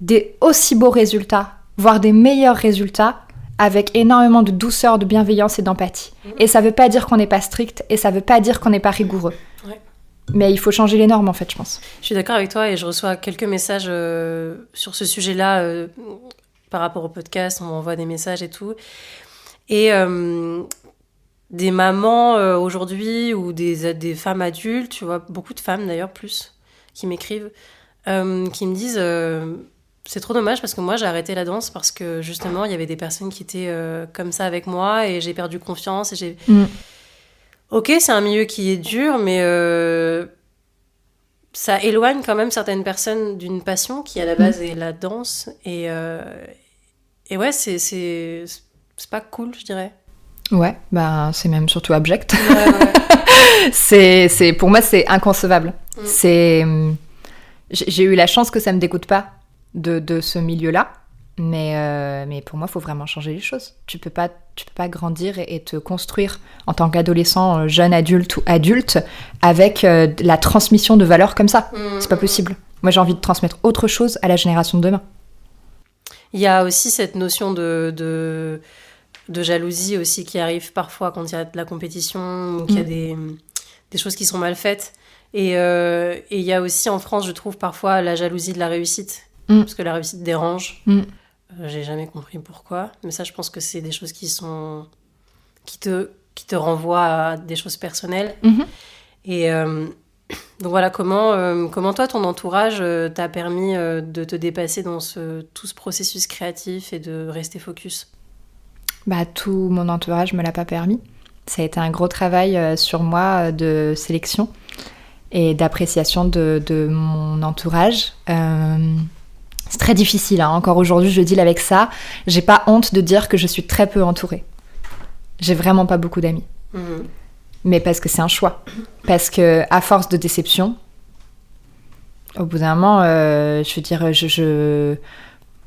des aussi beaux résultats, voire des meilleurs résultats, avec énormément de douceur, de bienveillance et d'empathie. Et ça veut pas dire qu'on n'est pas strict, et ça veut pas dire qu'on n'est pas rigoureux. Ouais. Mais il faut changer les normes, en fait, je pense. Je suis d'accord avec toi et je reçois quelques messages sur ce sujet-là par rapport au podcast. On m'envoie des messages et tout. Et des mamans aujourd'hui ou des femmes adultes, tu vois, beaucoup de femmes d'ailleurs, plus, qui m'écrivent, qui me disent... c'est trop dommage parce que moi j'ai arrêté la danse parce que justement il y avait des personnes qui étaient comme ça avec moi et j'ai perdu confiance et j'ai... Ok, c'est un milieu qui est dur, mais ça éloigne quand même certaines personnes d'une passion qui à la base est la danse et ouais, c'est pas cool, je dirais. Ouais, bah c'est même surtout abject. Ouais. c'est pour moi c'est inconcevable. J'ai eu la chance que ça me dégoûte pas de ce milieu-là, mais pour moi, il faut vraiment changer les choses. Tu peux pas grandir et te construire en tant qu'adolescent, jeune adulte ou adulte avec la transmission de valeurs comme ça. C'est pas possible. Moi, j'ai envie de transmettre autre chose à la génération de demain. Il y a aussi cette notion de jalousie aussi qui arrive parfois quand il y a de la compétition ou qu'il y a des choses qui sont mal faites. Et il y a aussi en France, je trouve, parfois la jalousie de la réussite. Parce que la réussite dérange. J'ai jamais compris pourquoi. Mais ça, je pense que c'est des choses qui te renvoient à des choses personnelles. Et donc voilà, comment toi, ton entourage t'a permis de te dépasser dans tout ce processus créatif et de rester focus ? Bah, tout mon entourage me l'a pas permis. Ça a été un gros travail sur moi de sélection et d'appréciation de mon entourage. C'est très difficile, hein. Encore aujourd'hui, je deal avec ça. J'ai pas honte de dire que je suis très peu entourée. J'ai vraiment pas beaucoup d'amis. Mais parce que c'est un choix. Parce que à force de déception, au bout d'un moment, je veux dire,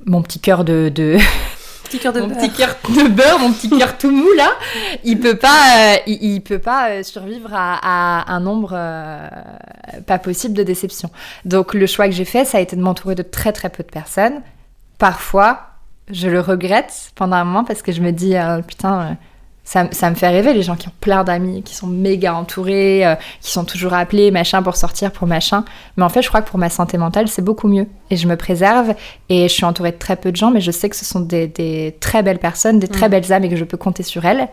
mon petit cœur de Petit cœur de mon beurre. petit cœur de beurre, mon petit cœur tout mou là, il peut pas survivre à un nombre pas possible de déceptions. Donc le choix que j'ai fait, ça a été de m'entourer de très très peu de personnes. Parfois, je le regrette pendant un moment parce que je me dis putain, ça me fait rêver les gens qui ont plein d'amis, qui sont méga entourés, qui sont toujours appelés machin pour sortir, pour machin. Mais en fait, je crois que pour ma santé mentale, c'est beaucoup mieux. Et je me préserve et je suis entourée de très peu de gens, mais je sais que ce sont des très belles personnes, des très belles âmes et que je peux compter sur elles.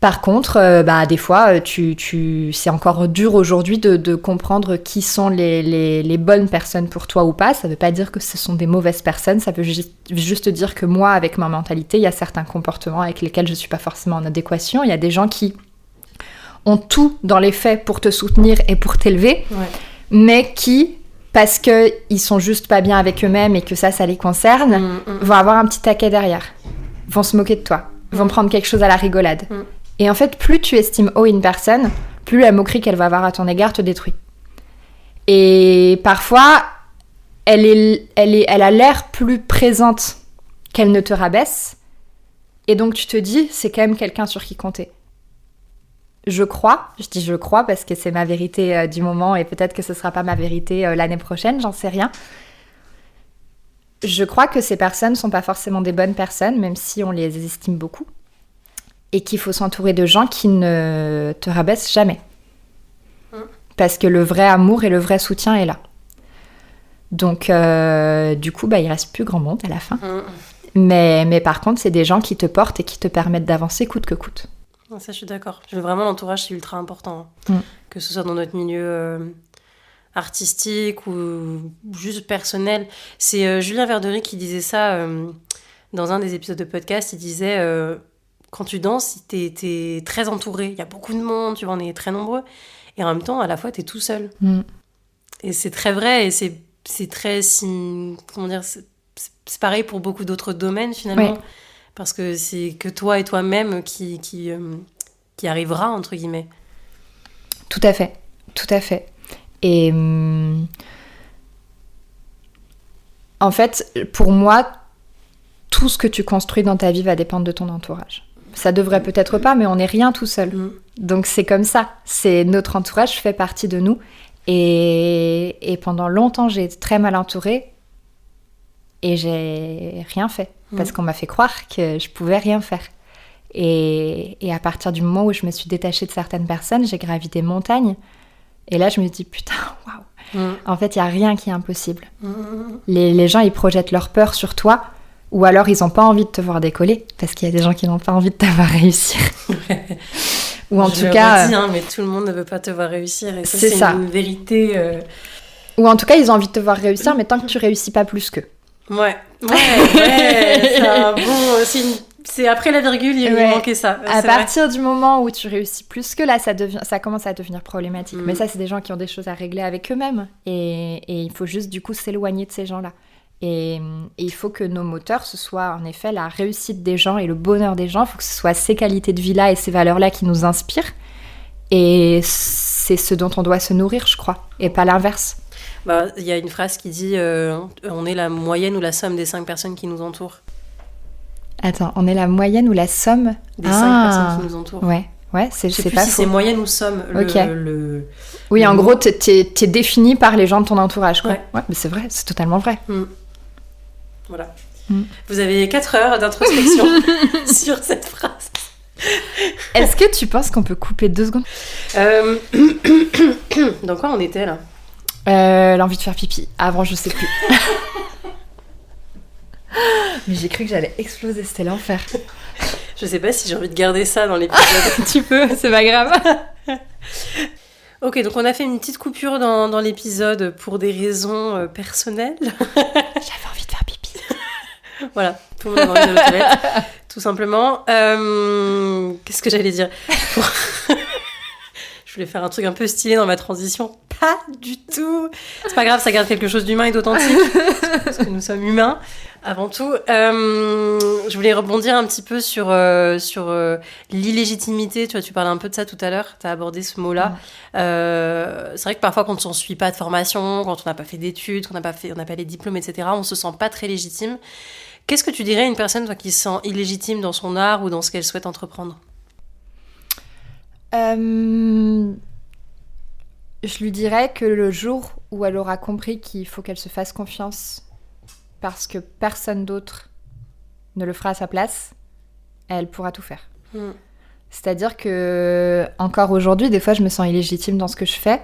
Par contre, des fois, c'est encore dur aujourd'hui de comprendre qui sont les bonnes personnes pour toi ou pas. Ça ne veut pas dire que ce sont des mauvaises personnes, ça veut juste dire que moi, avec ma mentalité, il y a certains comportements avec lesquels je ne suis pas forcément en adéquation. Il y a des gens qui ont tout dans les faits pour te soutenir et pour t'élever, mais qui, parce qu'ils sont juste pas bien avec eux-mêmes et que ça les concerne, vont avoir un petit taquet derrière, vont se moquer de toi, vont prendre quelque chose à la rigolade. Et en fait, plus tu estimes haut une personne, plus la moquerie qu'elle va avoir à ton égard te détruit. Et parfois, elle a l'air plus présente qu'elle ne te rabaisse. Et donc tu te dis, c'est quand même quelqu'un sur qui compter. Je dis je crois parce que c'est ma vérité du moment et peut-être que ce sera pas ma vérité l'année prochaine, j'en sais rien. Je crois que ces personnes sont pas forcément des bonnes personnes, même si on les estime beaucoup. Et qu'il faut s'entourer de gens qui ne te rabaissent jamais. Parce que le vrai amour et le vrai soutien est là. Donc, du coup, il reste plus grand monde à la fin. Mais par contre, c'est des gens qui te portent et qui te permettent d'avancer coûte que coûte. Ça, je suis d'accord. Vraiment, l'entourage, c'est ultra important. Que ce soit dans notre milieu artistique ou juste personnel. C'est Julien Verdery qui disait ça dans un des épisodes de podcast. Il disait, quand tu danses, t'es très entouré. Il y a beaucoup de monde, tu vois, on est très nombreux. Et en même temps, à la fois, t'es tout seul. Et c'est très vrai, et c'est très... comment dire, c'est pareil pour beaucoup d'autres domaines, finalement. Oui. Parce que c'est que toi et toi-même qui arrivera, entre guillemets. Tout à fait. Et en fait, pour moi, tout ce que tu construis dans ta vie va dépendre de ton entourage. Ça devrait peut-être pas, mais on n'est rien tout seul. Donc c'est comme ça. C'est notre entourage fait partie de nous. Et pendant longtemps, j'ai été très mal entourée et j'ai rien fait. Parce qu'on m'a fait croire que je pouvais rien faire. Et à partir du moment où je me suis détachée de certaines personnes, j'ai gravi des montagnes. Et là, je me dis, putain, waouh. En fait, il n'y a rien qui est impossible. Les gens, ils projettent leur peur sur toi, ou alors ils n'ont pas envie de te voir décoller, parce qu'il y a des gens qui n'ont pas envie de te voir réussir. Ou en tout cas... redis, mais tout le monde ne veut pas te voir réussir, et ça, c'est ça. Une vérité... Ou en tout cas, ils ont envie de te voir réussir, mais tant que tu réussis pas plus qu'eux. Ouais, c'est un bon... C'est après la virgule, il manquait ça. À partir du moment où tu réussis plus que là, ça commence à devenir problématique. Mais ça, c'est des gens qui ont des choses à régler avec eux-mêmes. Et il faut juste, du coup, s'éloigner de ces gens-là. Et il faut que nos moteurs, ce soit en effet la réussite des gens et le bonheur des gens. Il faut que ce soit ces qualités de vie-là et ces valeurs-là qui nous inspirent. Et c'est ce dont on doit se nourrir, je crois. Et pas l'inverse. Il y a une phrase qui dit on est la moyenne ou la somme des 5 personnes qui nous entourent. Attends, on est la moyenne ou la somme des 5 personnes qui nous entourent. Ouais, c'est sais plus pas si faux. c'est moyenne ou somme. Oui, en gros, t'es défini par les gens de ton entourage, quoi. Ouais, mais c'est vrai, c'est totalement vrai. Voilà. Vous avez 4 heures d'introspection sur cette phrase. Est-ce que tu penses qu'on peut couper 2 secondes Dans quoi on était, là l'envie de faire pipi. Avant, je sais plus. Mais j'ai cru que j'allais exploser, c'était l'enfer. Je sais pas si j'ai envie de garder ça dans l'épisode. Tu peux, c'est pas grave. Ok, donc on a fait une petite coupure dans l'épisode pour des raisons personnelles. J'avais envie de faire pipi. Voilà, tout le monde a envie de toilette, tout simplement. Qu'est-ce que j'allais dire Je voulais faire un truc un peu stylé dans ma transition. Pas du tout. C'est pas grave, ça garde quelque chose d'humain et d'authentique. Parce que nous sommes humains, avant tout. Je voulais rebondir un petit peu sur l'illégitimité. Tu vois, tu parlais un peu de ça tout à l'heure. Tu as abordé ce mot-là. C'est vrai que parfois, quand on ne suit pas de formation, quand on n'a pas fait d'études, on n'a pas les diplômes, etc., on se sent pas très légitime. Qu'est-ce que tu dirais à une personne, toi, qui se sent illégitime dans son art ou dans ce qu'elle souhaite entreprendre ? Je lui dirais que le jour où elle aura compris qu'il faut qu'elle se fasse confiance parce que personne d'autre ne le fera à sa place, elle pourra tout faire. C'est-à-dire que, encore aujourd'hui, des fois, je me sens illégitime dans ce que je fais,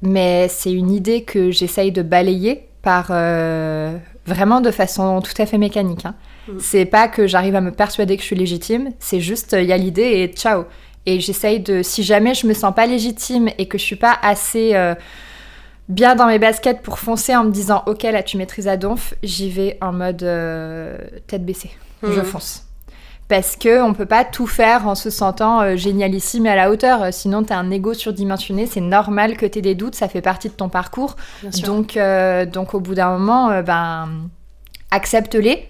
mais c'est une idée que j'essaye de balayer par... vraiment de façon tout à fait mécanique. C'est pas que j'arrive à me persuader que je suis légitime, c'est juste, il y a l'idée et ciao. Et j'essaye de... Si jamais je me sens pas légitime et que je suis pas assez bien dans mes baskets pour foncer en me disant « Ok, là, tu maîtrises à donf », j'y vais en mode tête baissée. Je fonce. Parce qu'on peut pas tout faire en se sentant génialissime et à la hauteur. Sinon, t'as un ego surdimensionné. C'est normal que t'aies des doutes. Ça fait partie de ton parcours. Donc, au bout d'un moment, accepte-les.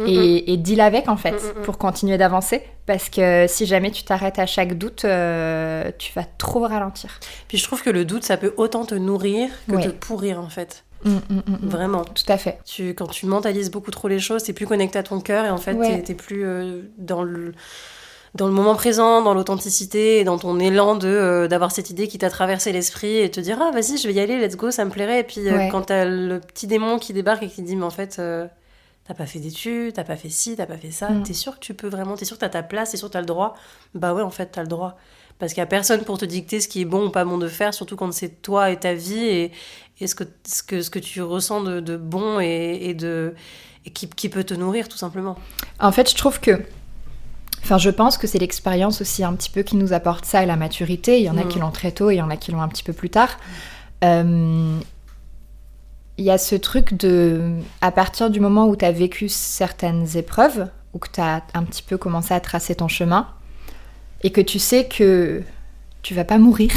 Et deal avec, en fait, pour continuer d'avancer. Parce que si jamais tu t'arrêtes à chaque doute, tu vas trop ralentir. Puis je trouve que le doute, ça peut autant te nourrir que te pourrir, en fait. Vraiment. Tout à fait. Quand tu mentalises beaucoup trop les choses, t'es plus connecté à ton cœur et en fait, t'es plus dans le moment présent, dans l'authenticité et dans ton élan d'avoir cette idée qui t'a traversé l'esprit et te dire « Ah, vas-y, je vais y aller, let's go, ça me plairait. » Et puis quand t'as le petit démon qui débarque et qui dit « Mais en fait... t'as pas fait d'études, t'as pas fait ci, t'as pas fait ça, t'es sûr que tu peux vraiment, t'es sûr que t'as ta place, t'es sûr que t'as le droit ?» Bah ouais, en fait, t'as le droit. Parce qu'il y a personne pour te dicter ce qui est bon ou pas bon de faire, surtout quand c'est toi et ta vie et ce que tu ressens de bon et et qui peut te nourrir tout simplement. En fait, je pense que c'est l'expérience aussi un petit peu qui nous apporte ça et la maturité. Il y en a qui l'ont très tôt et il y en a qui l'ont un petit peu plus tard. Il y a ce truc à partir du moment où tu as vécu certaines épreuves, ou que tu as un petit peu commencé à tracer ton chemin, et que tu sais que tu vas pas mourir,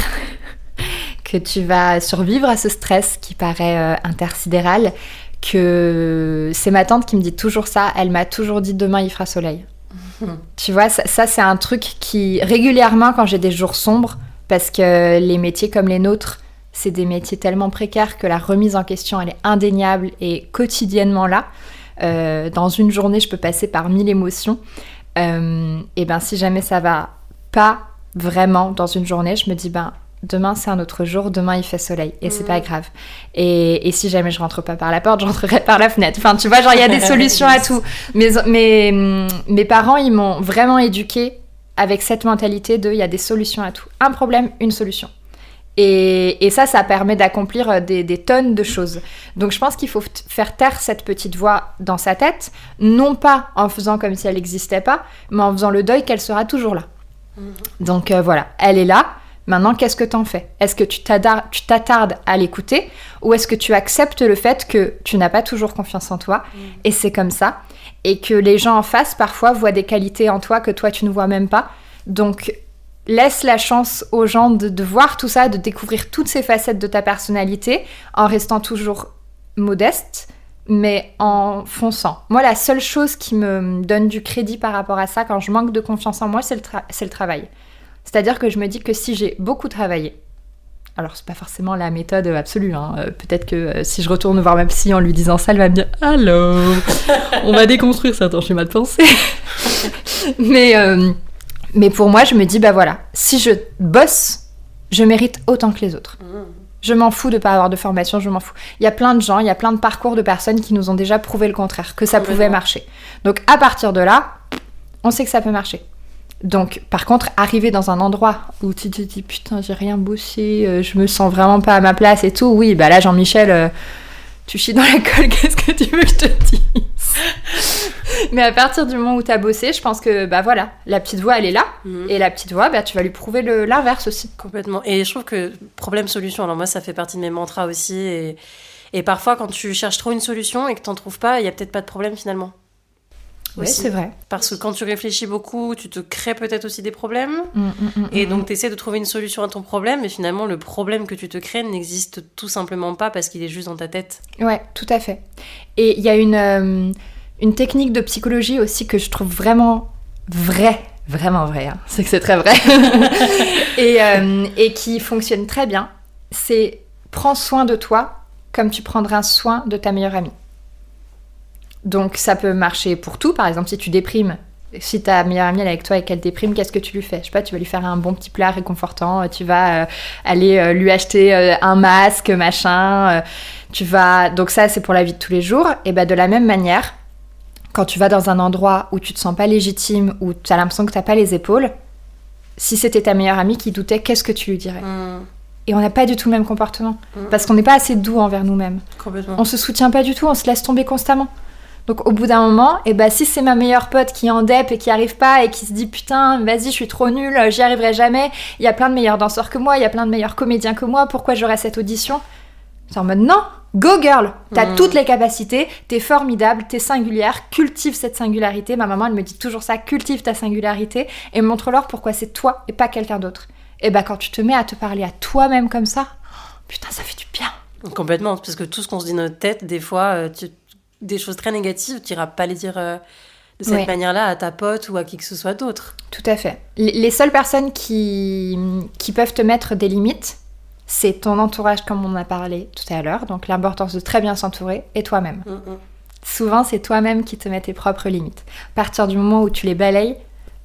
que tu vas survivre à ce stress qui paraît intersidéral, que c'est ma tante qui me dit toujours ça, elle m'a toujours dit demain il fera soleil. Tu vois, ça c'est un truc qui, régulièrement quand j'ai des jours sombres, parce que les métiers comme les nôtres, c'est des métiers tellement précaires que la remise en question, elle est indéniable et quotidiennement là. Dans une journée, je peux passer par 1000 émotions. Et ben, si jamais ça va pas vraiment dans une journée, je me dis, demain c'est un autre jour, demain il fait soleil et c'est pas grave. Et si jamais je rentre pas par la porte, je rentrerai par la fenêtre. Enfin, tu vois, genre il y a des solutions à tout. Mes parents, ils m'ont vraiment éduquée avec cette mentalité de il y a des solutions à tout. Un problème, une solution. Et ça permet d'accomplir des tonnes de choses. Donc je pense qu'il faut faire taire cette petite voix dans sa tête, non pas en faisant comme si elle n'existait pas, mais en faisant le deuil qu'elle sera toujours là. Donc voilà, elle est là. Maintenant, qu'est-ce que t'en fais ? Est-ce que tu t'attardes à l'écouter, ou est-ce que tu acceptes le fait que tu n'as pas toujours confiance en toi, et c'est comme ça, et que les gens en face, parfois, voient des qualités en toi que toi, tu ne vois même pas. Donc, laisse la chance aux gens de voir tout ça, de découvrir toutes ces facettes de ta personnalité, en restant toujours modeste, mais en fonçant. Moi, la seule chose qui me donne du crédit par rapport à ça, quand je manque de confiance en moi, c'est le travail. C'est-à-dire que je me dis que si j'ai beaucoup travaillé, alors c'est pas forcément la méthode absolue, hein. Peut-être que si je retourne voir ma psy en lui disant ça, elle va me dire « Allô, on va déconstruire certains schémas de pensée. » Mais pour moi, je me dis, voilà, si je bosse, je mérite autant que les autres. Je m'en fous de pas avoir de formation, je m'en fous. Il y a plein de gens, il y a plein de parcours de personnes qui nous ont déjà prouvé le contraire, que ça pouvait marcher. Donc à partir de là, on sait que ça peut marcher. Donc, par contre, arriver dans un endroit où tu te dis « Putain, j'ai rien bossé, je me sens vraiment pas à ma place et tout », oui, là, Jean-Michel, tu chies dans la colle, qu'est-ce que tu veux que je te dise ? Mais à partir du moment où t'as bossé, je pense que, voilà, la petite voix, elle est là, et la petite voix, tu vas lui prouver l'inverse aussi. Complètement. Et je trouve que problème-solution, alors moi, ça fait partie de mes mantras aussi, et parfois, quand tu cherches trop une solution et que t'en trouves pas, il y a peut-être pas de problème, finalement. Oui, c'est vrai. Parce que quand tu réfléchis beaucoup, tu te crées peut-être aussi des problèmes. Et donc, tu essaies de trouver une solution à ton problème. Mais finalement, le problème que tu te crées n'existe tout simplement pas parce qu'il est juste dans ta tête. Ouais, tout à fait. Et il y a une technique de psychologie aussi que je trouve vraiment vraie. Vraiment vraie, hein. C'est que c'est très vrai. et qui fonctionne très bien. C'est prends soin de toi comme tu prendras soin de ta meilleure amie. Donc ça peut marcher pour tout. Par exemple, si tu déprimes, si ta meilleure amie elle est avec toi et qu'elle déprime, qu'est-ce que tu lui fais ? Je sais pas, tu vas lui faire un bon petit plat réconfortant, tu vas aller lui acheter un masque, machin. Donc ça, c'est pour la vie de tous les jours. Et de la même manière, quand tu vas dans un endroit où tu te sens pas légitime, où tu as l'impression que t'as pas les épaules, si c'était ta meilleure amie qui doutait, qu'est-ce que tu lui dirais ? Et on n'a pas du tout le même comportement. Parce qu'on n'est pas assez doux envers nous-mêmes. Complètement. On se soutient pas du tout, on se laisse tomber constamment. Donc au bout d'un moment, si c'est ma meilleure pote qui est en dep et qui arrive pas et qui se dit putain, vas-y, je suis trop nulle, j'y arriverai jamais, il y a plein de meilleurs danseurs que moi, il y a plein de meilleurs comédiens que moi, pourquoi j'aurais cette audition ? C'est en mode non, go girl, t'as toutes les capacités, t'es formidable, t'es singulière, cultive cette singularité. Ma maman elle me dit toujours ça, cultive ta singularité et montre-leur pourquoi c'est toi et pas quelqu'un d'autre. Et quand tu te mets à te parler à toi-même comme ça, putain, ça fait du bien. Complètement, parce que tout ce qu'on se dit dans notre tête, des fois, des choses très négatives, tu n'iras pas les dire de cette manière-là à ta pote ou à qui que ce soit d'autre. Tout à fait. Les seules personnes qui peuvent te mettre des limites, c'est ton entourage, comme on en a parlé tout à l'heure, donc l'importance de très bien s'entourer, et toi-même. Souvent, c'est toi-même qui te mets tes propres limites. À partir du moment où tu les balayes,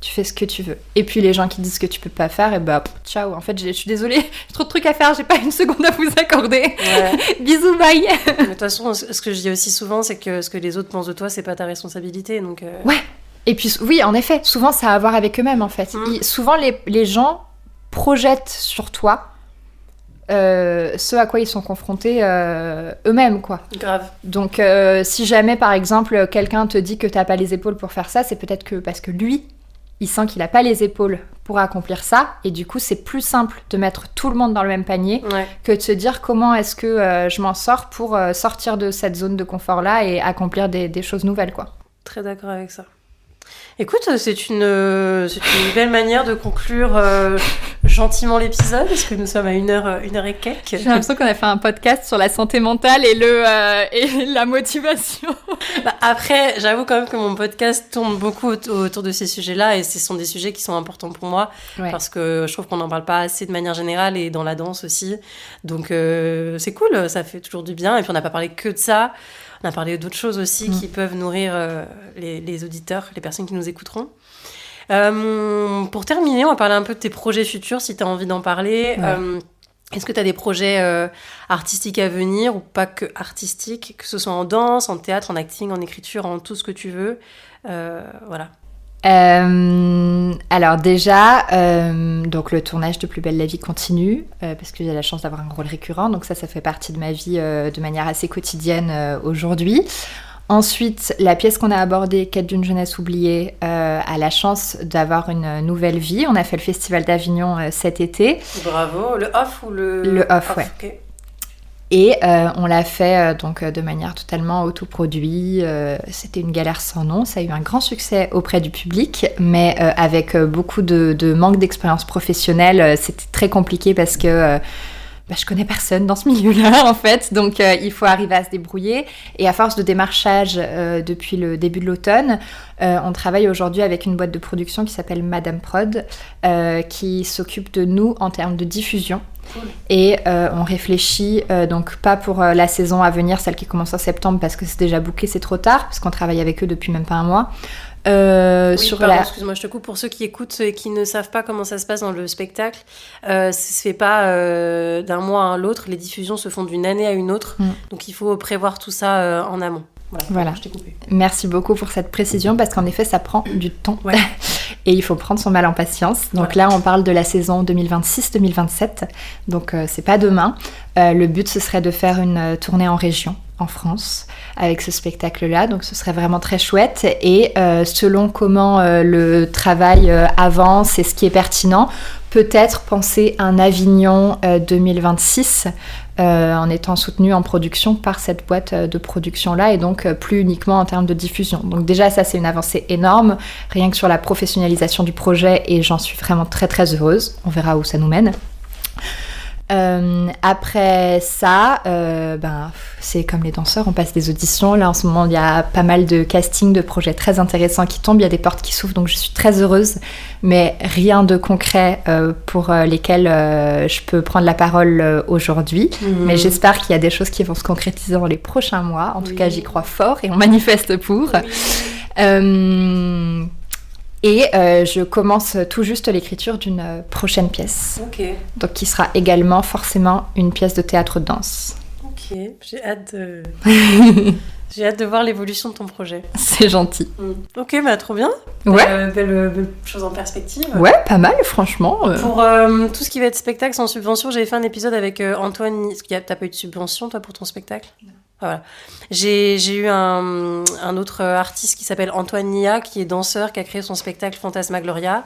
tu fais ce que tu veux. Et puis les gens qui disent que tu peux pas faire, ciao. En fait, je suis désolée, j'ai trop de trucs à faire, j'ai pas une seconde à vous accorder. Ouais. Bisous, bye. Mais de toute façon, ce que je dis aussi souvent, c'est que ce que les autres pensent de toi, c'est pas ta responsabilité. Donc Ouais. Et puis, oui, en effet, souvent, ça a à voir avec eux-mêmes, en fait. Souvent, les gens projettent sur toi ce à quoi ils sont confrontés eux-mêmes, quoi. Grave. Donc, si jamais, par exemple, quelqu'un te dit que t'as pas les épaules pour faire ça, c'est peut-être que parce que lui, il sent qu'il a pas les épaules pour accomplir ça, et du coup, c'est plus simple de mettre tout le monde dans le même panier que de se dire comment est-ce que je m'en sors pour sortir de cette zone de confort-là et accomplir des choses nouvelles, quoi. Très d'accord avec ça. Écoute, c'est une belle manière de conclure gentiment l'épisode, parce que nous sommes à 1h et quelques. J'ai l'impression qu'on a fait un podcast sur la santé mentale et la motivation. Après, j'avoue quand même que mon podcast tourne beaucoup autour de ces sujets-là, et ce sont des sujets qui sont importants pour moi, parce que je trouve qu'on n'en parle pas assez de manière générale, et dans la danse aussi. Donc c'est cool, ça fait toujours du bien, et puis on n'a pas parlé que de ça. On a parlé d'autres choses aussi qui peuvent nourrir les auditeurs, les personnes qui nous écouteront. Pour terminer, on va parler un peu de tes projets futurs, si tu as envie d'en parler. Est-ce que tu as des projets artistiques à venir, ou pas que artistiques, que ce soit en danse, en théâtre, en acting, en écriture, en tout ce que tu veux voilà. Alors déjà, donc le tournage de Plus belle la vie continue, parce que j'ai la chance d'avoir un rôle récurrent, donc ça fait partie de ma vie de manière assez quotidienne aujourd'hui. Ensuite, la pièce qu'on a abordée, Quête d'une jeunesse oubliée, a la chance d'avoir une nouvelle vie. On a fait le Festival d'Avignon cet été. Bravo. Le off ou le... Le off, ouais. Okay. Et on l'a fait donc de manière totalement autoproduite. C'était une galère sans nom. Ça a eu un grand succès auprès du public, mais avec beaucoup de manque d'expérience professionnelle. C'était très compliqué parce que je connais personne dans ce milieu-là, en fait. Donc, il faut arriver à se débrouiller. Et à force de démarchage depuis le début de l'automne, on travaille aujourd'hui avec une boîte de production qui s'appelle Madame Prod, qui s'occupe de nous en termes de diffusion. Cool. Et on réfléchit, donc pas pour la saison à venir, celle qui commence en septembre, parce que c'est déjà booké, c'est trop tard, parce qu'on travaille avec eux depuis même pas un mois. Excuse-moi, je te coupe. Pour ceux qui écoutent et qui ne savent pas comment ça se passe dans le spectacle, ça se fait pas d'un mois à l'autre. Les diffusions se font d'une année à une autre. Donc il faut prévoir tout ça en amont. Voilà. Je t'ai coupé. Merci beaucoup pour cette précision, parce qu'en effet, ça prend du temps. Et il faut prendre son mal en patience. Donc là, on parle de la saison 2026-2027. Donc c'est pas demain. Le but, ce serait de faire une tournée en région, en France, avec ce spectacle-là. Donc ce serait vraiment très chouette. Et selon comment le travail avance et ce qui est pertinent, peut-être penser un Avignon 2026 en étant soutenu en production par cette boîte de production-là, et donc plus uniquement en termes de diffusion. Donc déjà, ça, c'est une avancée énorme, rien que sur la professionnalisation du projet, et j'en suis vraiment très très heureuse. On verra où ça nous mène. Après ça, c'est comme les danseurs, on passe des auditions. Là, en ce moment, il y a pas mal de castings, de projets très intéressants qui tombent. Il y a des portes qui s'ouvrent, donc je suis très heureuse. Mais rien de concret pour lesquels je peux prendre la parole aujourd'hui. Mais j'espère qu'il y a des choses qui vont se concrétiser dans les prochains mois. En tout cas, j'y crois fort et on manifeste pour. Et je commence tout juste l'écriture d'une prochaine pièce. Donc qui sera également forcément une pièce de théâtre-danse. Ok, j'ai hâte de voir l'évolution de ton projet. C'est gentil. Ok, trop bien. Ouais. Belle chose en perspective. Ouais, pas mal, franchement. Pour tout ce qui va être spectacle sans subvention, j'avais fait un épisode avec Antoine. T'as pas eu de subvention, toi, pour ton spectacle ? Voilà. J'ai eu un autre artiste qui s'appelle Antoine Nia, qui est danseur, qui a créé son spectacle Fantasmagoria,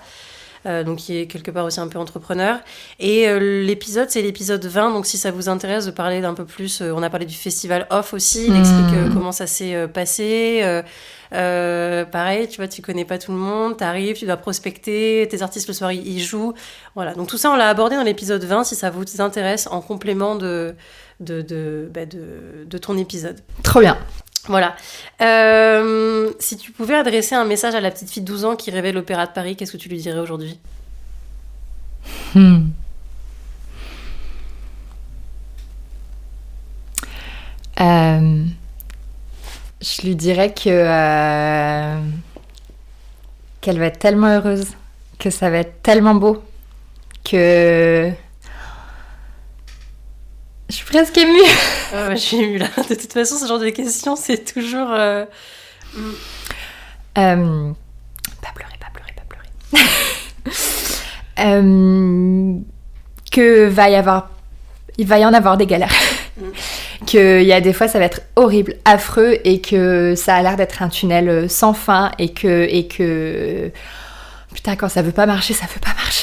donc qui est quelque part aussi un peu entrepreneur. Et l'épisode, c'est l'épisode 20, donc si ça vous intéresse de parler d'un peu plus, on a parlé du festival Off aussi, il explique comment ça s'est passé. Pareil, tu vois, tu connais pas tout le monde, t'arrives, tu dois prospecter, tes artistes le soir ils jouent. Voilà, donc tout ça on l'a abordé dans l'épisode 20 si ça vous intéresse, en complément de ton épisode. Trop bien. Voilà. Si tu pouvais adresser un message à la petite fille de 12 ans qui rêvait l'Opéra de Paris, qu'est-ce que tu lui dirais aujourd'hui ? Je lui dirais qu'elle va être tellement heureuse, que ça va être tellement beau, que... Je suis presque émue. Je suis émue là. De toute façon, ce genre de questions, c'est toujours... Pas pleurer. Que va y avoir il va y en avoir des galères. Qu'il y a des fois, ça va être horrible, affreux, et que ça a l'air d'être un tunnel sans fin, et que... Putain, quand ça veut pas marcher,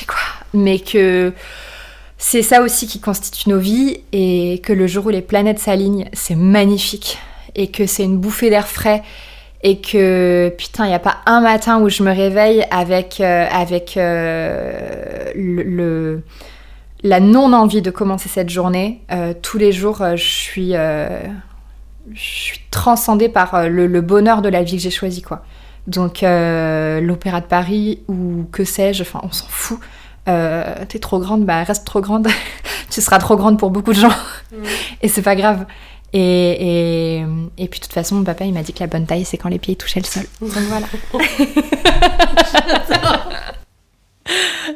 quoi. Mais que c'est ça aussi qui constitue nos vies, et que le jour où les planètes s'alignent, c'est magnifique, et que c'est une bouffée d'air frais, et que, putain, il n'y a pas un matin où je me réveille avec la non-envie de commencer cette journée. Tous les jours, je suis transcendée par le bonheur de la vie que j'ai choisie, quoi. Donc, l'Opéra de Paris, ou que sais-je, enfin, on s'en fout. T'es trop grande, bah reste trop grande. Tu seras trop grande pour beaucoup de gens. Et c'est pas grave. Et puis de toute façon, mon papa il m'a dit que la bonne taille c'est quand les pieds touchaient le sol. Donc voilà.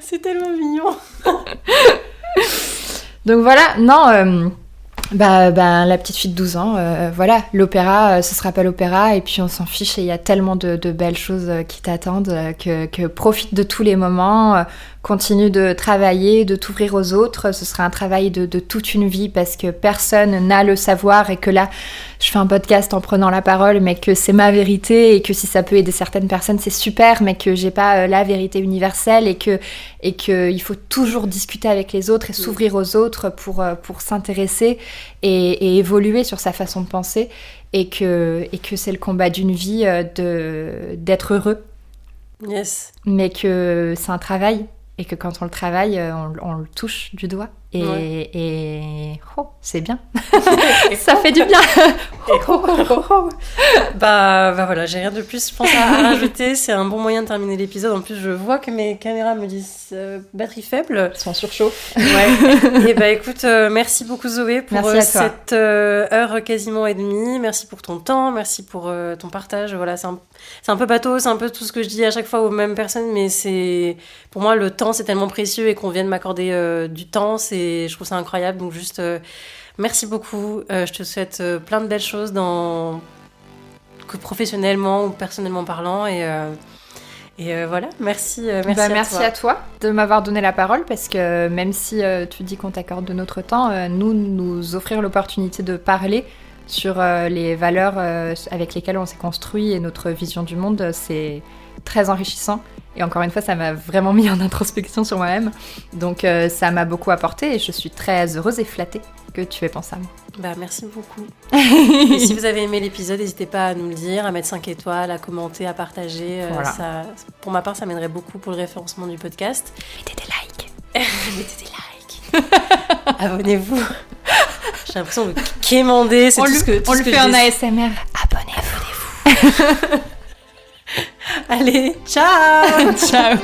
C'est tellement mignon. Donc voilà, non, la petite fille de 12 ans, voilà, l'opéra, ce sera pas l'opéra, et puis on s'en fiche, et il y a tellement de belles choses qui t'attendent, que profite de tous les moments, continue de travailler, de t'ouvrir aux autres. Ce sera un travail de toute une vie, parce que personne n'a le savoir, et que là, je fais un podcast en prenant la parole, mais que c'est ma vérité, et que si ça peut aider certaines personnes, c'est super, mais que j'ai pas la vérité universelle, et que il faut toujours discuter avec les autres et s'ouvrir aux autres pour s'intéresser et évoluer sur sa façon de penser, et que c'est le combat d'une vie d'être heureux. Yes. Mais que c'est un travail, et que quand on le travaille, on le touche du doigt. Et c'est bien. Ça fait du bien. Bah voilà, j'ai rien de plus, je pense, à rajouter. C'est un bon moyen de terminer l'épisode. En plus, je vois que mes caméras me disent batterie faible. Elles sont sur chaud. Ouais. Et bah écoute, merci beaucoup Zoé pour cette heure quasiment et demie. Merci pour ton temps, merci pour ton partage. Voilà, c'est un peu bateau, c'est un peu tout ce que je dis à chaque fois aux mêmes personnes, mais c'est pour moi le temps c'est tellement précieux, et qu'on vienne m'accorder du temps, je trouve ça incroyable. Donc juste merci beaucoup. Je te souhaite plein de belles choses que professionnellement ou personnellement parlant, et voilà, merci à toi de m'avoir donné la parole, parce que même si tu dis qu'on t'accorde de notre temps, nous offrir l'opportunité de parler sur les valeurs avec lesquelles on s'est construit, et notre vision du monde, c'est très enrichissant. Et encore une fois, ça m'a vraiment mis en introspection sur moi-même. Donc ça m'a beaucoup apporté, et je suis très heureuse et flattée que tu aies pensé à moi. Bah merci beaucoup. Et si vous avez aimé l'épisode, n'hésitez pas à nous le dire, à mettre 5 étoiles, à commenter, à partager. Voilà. Ça, pour ma part, ça m'aiderait beaucoup pour le référencement du podcast. Mettez des likes. Mettez des likes. Abonnez-vous. J'ai l'impression de quémander. On le fait en ASMR. Abonnez-vous. Allez, ciao. Ciao.